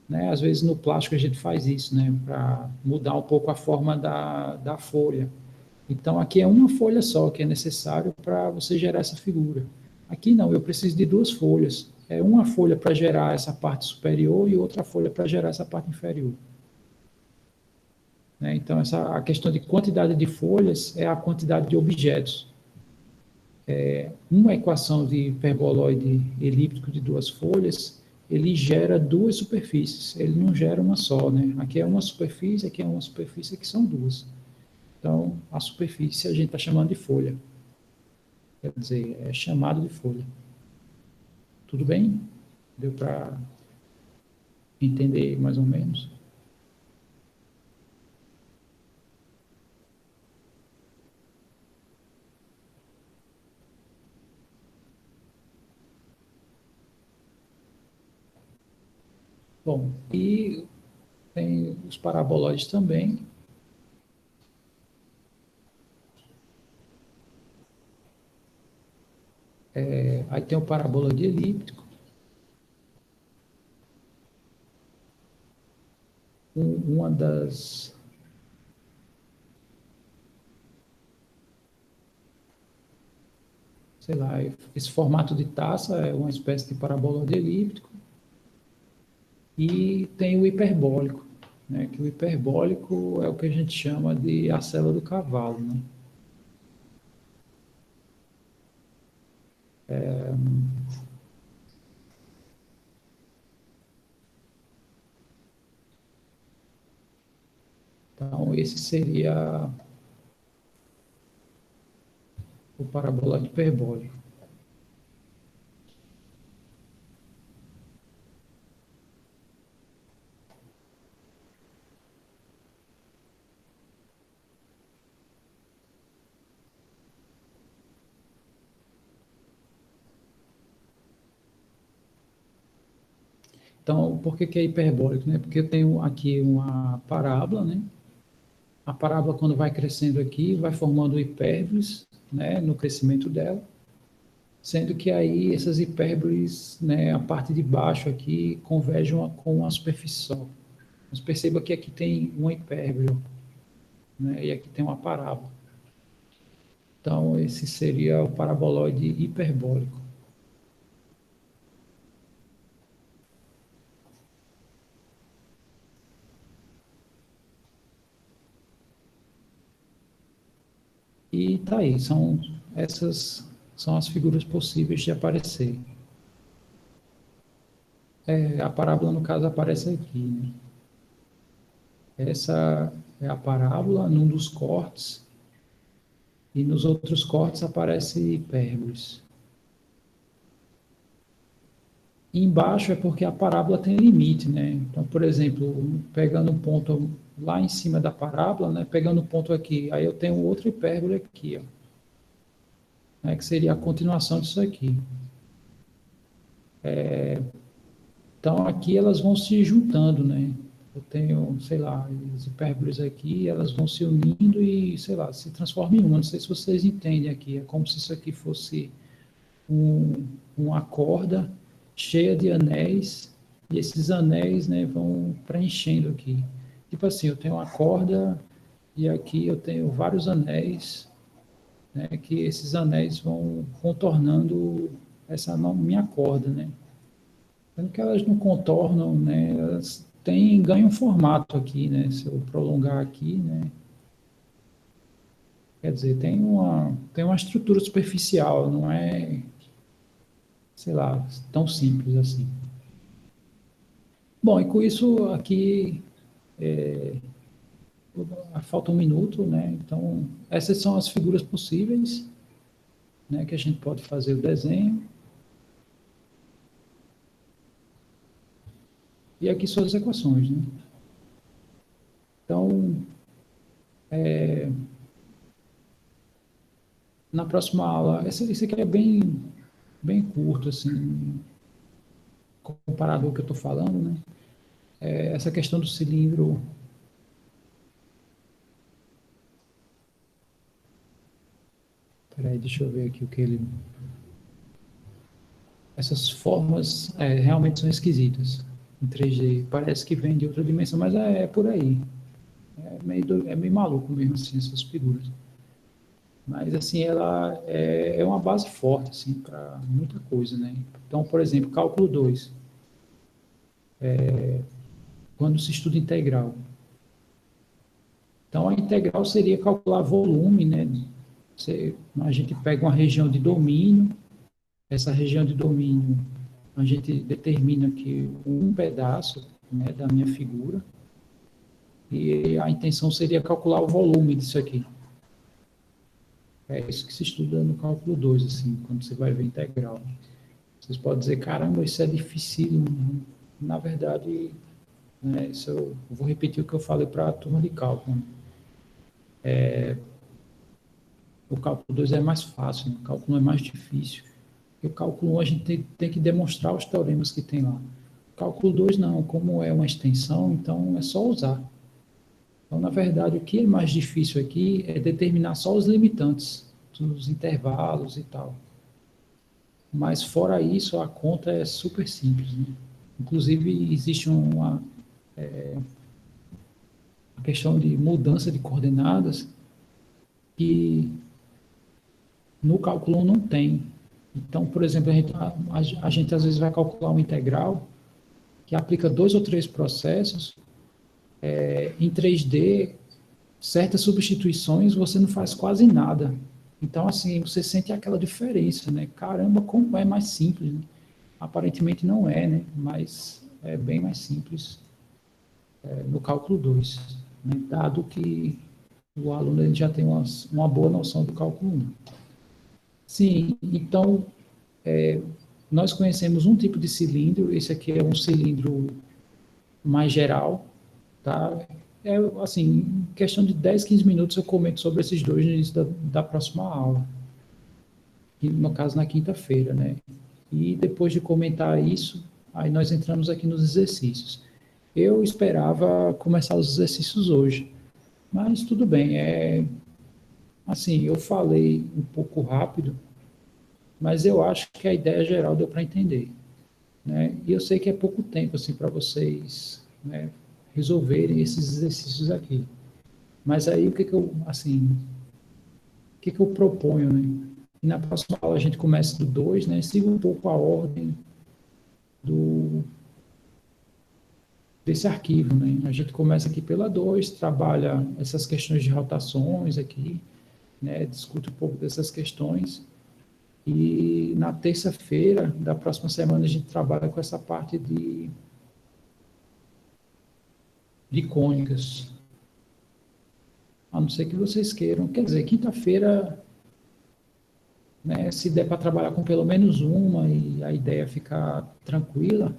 né, às vezes no plástico a gente faz isso, né, para mudar um pouco a forma da folha. Então aqui é uma folha só que é necessário para você gerar essa figura. Aqui não, eu preciso de duas folhas. É uma folha para gerar essa parte superior e outra folha para gerar essa parte inferior. Né? Então, a questão de quantidade de folhas é a quantidade de objetos. Uma equação de hiperboloide elíptico de duas folhas, ele gera duas superfícies, ele não gera uma só. Né? Aqui é uma superfície, aqui é uma superfície, aqui são duas. Então, a superfície a gente está chamando de folha. Quer dizer, é chamado de folha. Tudo bem? Deu para entender mais ou menos? Bom, e tem os paraboloides também. Aí tem o paraboloide elíptico. Uma das... sei lá, esse formato de taça é uma espécie de paraboloide elíptico. E tem o hiperbólico, né? Que o hiperbólico é o que a gente chama de a sela do cavalo, né? Então, esse seria o paraboloide hiperbólico. Então, por que é hiperbólico? Né? Porque eu tenho aqui uma parábola, né? A parábola, quando vai crescendo aqui, vai formando hipérboles, né, no crescimento dela, sendo que aí essas hipérboles, né, a parte de baixo aqui, convergem com a superfície só. Mas perceba que aqui tem uma hipérbole, né, e aqui tem uma parábola. Então, Então, esse seria o paraboloide hiperbólico. E tá aí, essas são as figuras possíveis de aparecer. A parábola, no caso, aparece aqui, né? Essa é a parábola num dos cortes, e nos outros cortes aparece hipérboles. E embaixo é porque a parábola tem limite, né? Então, por exemplo, pegando um ponto lá em cima da parábola, né? Pegando um ponto aqui, aí eu tenho outra hipérbole aqui, ó, né? Que seria a continuação disso aqui. Então, aqui elas vão se juntando, né? Eu tenho, sei lá, as hipérboles aqui, elas vão se unindo e, sei lá, se transformam em uma. Não sei se vocês entendem aqui. É como se isso aqui fosse uma corda cheia de anéis, e esses anéis, né, vão preenchendo aqui. Tipo assim, eu tenho uma corda e aqui eu tenho vários anéis, né, que esses anéis vão contornando essa minha corda, né? Sendo que elas não contornam, né? Elas ganham formato aqui, né? Se eu prolongar aqui, né? Quer dizer, tem uma estrutura superficial, não é, sei lá, tão simples assim. Bom, e com isso aqui falta um minuto, né? Então, essas são as figuras possíveis, né? Que a gente pode fazer o desenho. E aqui são as equações, né? Então, na próxima aula, esse aqui é bem curto, assim, comparado ao que eu estou falando, né? Essa questão do cilindro. Peraí, deixa eu ver aqui o que ele. Essas formas realmente são esquisitas em 3D. Parece que vem de outra dimensão, mas é por aí. É meio maluco mesmo, assim, essas figuras. Mas, assim, ela é uma base forte, assim, para muita coisa, né? Então, por exemplo, cálculo 2, quando se estuda integral. Então, a integral seria calcular volume, né? A gente pega uma região de domínio, essa região de domínio, a gente determina que um pedaço, né, da minha figura, e a intenção seria calcular o volume disso aqui. É isso que se estuda no cálculo 2, assim, quando você vai ver integral. Vocês podem dizer, caramba, isso é difícil. Na verdade, né, eu vou repetir o que eu falei para a turma de cálculo. O cálculo 2 é mais fácil, né? O cálculo 1 é mais difícil. Porque o cálculo 1 a gente tem que demonstrar os teoremas que tem lá. O cálculo 2 não, como é uma extensão, então é só usar. Então, na verdade, o que é mais difícil aqui é determinar só os limitantes, os intervalos e tal. Mas, fora isso, a conta é super simples, né? Inclusive, existe a questão de mudança de coordenadas que no cálculo 1 não tem. Então, por exemplo, a gente às vezes vai calcular uma integral que aplica 2 ou 3 processos. Em 3D, certas substituições você não faz quase nada. Então, assim, você sente aquela diferença, né? Caramba, como é mais simples, né? Aparentemente não é, né? Mas é bem mais simples no cálculo 2, né? Dado que o aluno ele já tem uma boa noção do cálculo 1. Sim, então, nós conhecemos um tipo de cilindro, esse aqui é um cilindro mais geral, tá? Assim, em questão de 10, 15 minutos eu comento sobre esses dois no início da próxima aula, que no caso na quinta-feira, né? E depois de comentar isso, aí nós entramos aqui nos exercícios. Eu esperava começar os exercícios hoje, mas tudo bem, assim, eu falei um pouco rápido, mas eu acho que a ideia geral deu para entender, né? E eu sei que é pouco tempo assim para vocês, né, resolverem esses exercícios aqui. Mas aí o que eu que eu proponho, né? E na próxima aula a gente começa do 2, né? Siga um pouco a ordem desse arquivo, né? A gente começa aqui pela 2, trabalha essas questões de rotações aqui, né? Discute um pouco dessas questões. E na terça-feira da próxima semana a gente trabalha com essa parte de cônicas. A não ser que vocês queiram. Quer dizer, quinta-feira, né, se der para trabalhar com pelo menos uma e a ideia é ficar tranquila,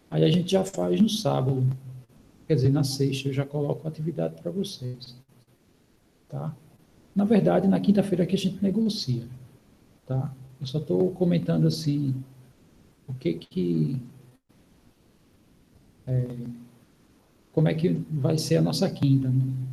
aí a gente já faz no sábado. Quer dizer, na sexta eu já coloco a atividade para vocês. Tá? Na verdade, na quinta-feira é que a gente negocia. Tá? Eu só estou comentando assim, como é que vai ser a nossa quinta, né?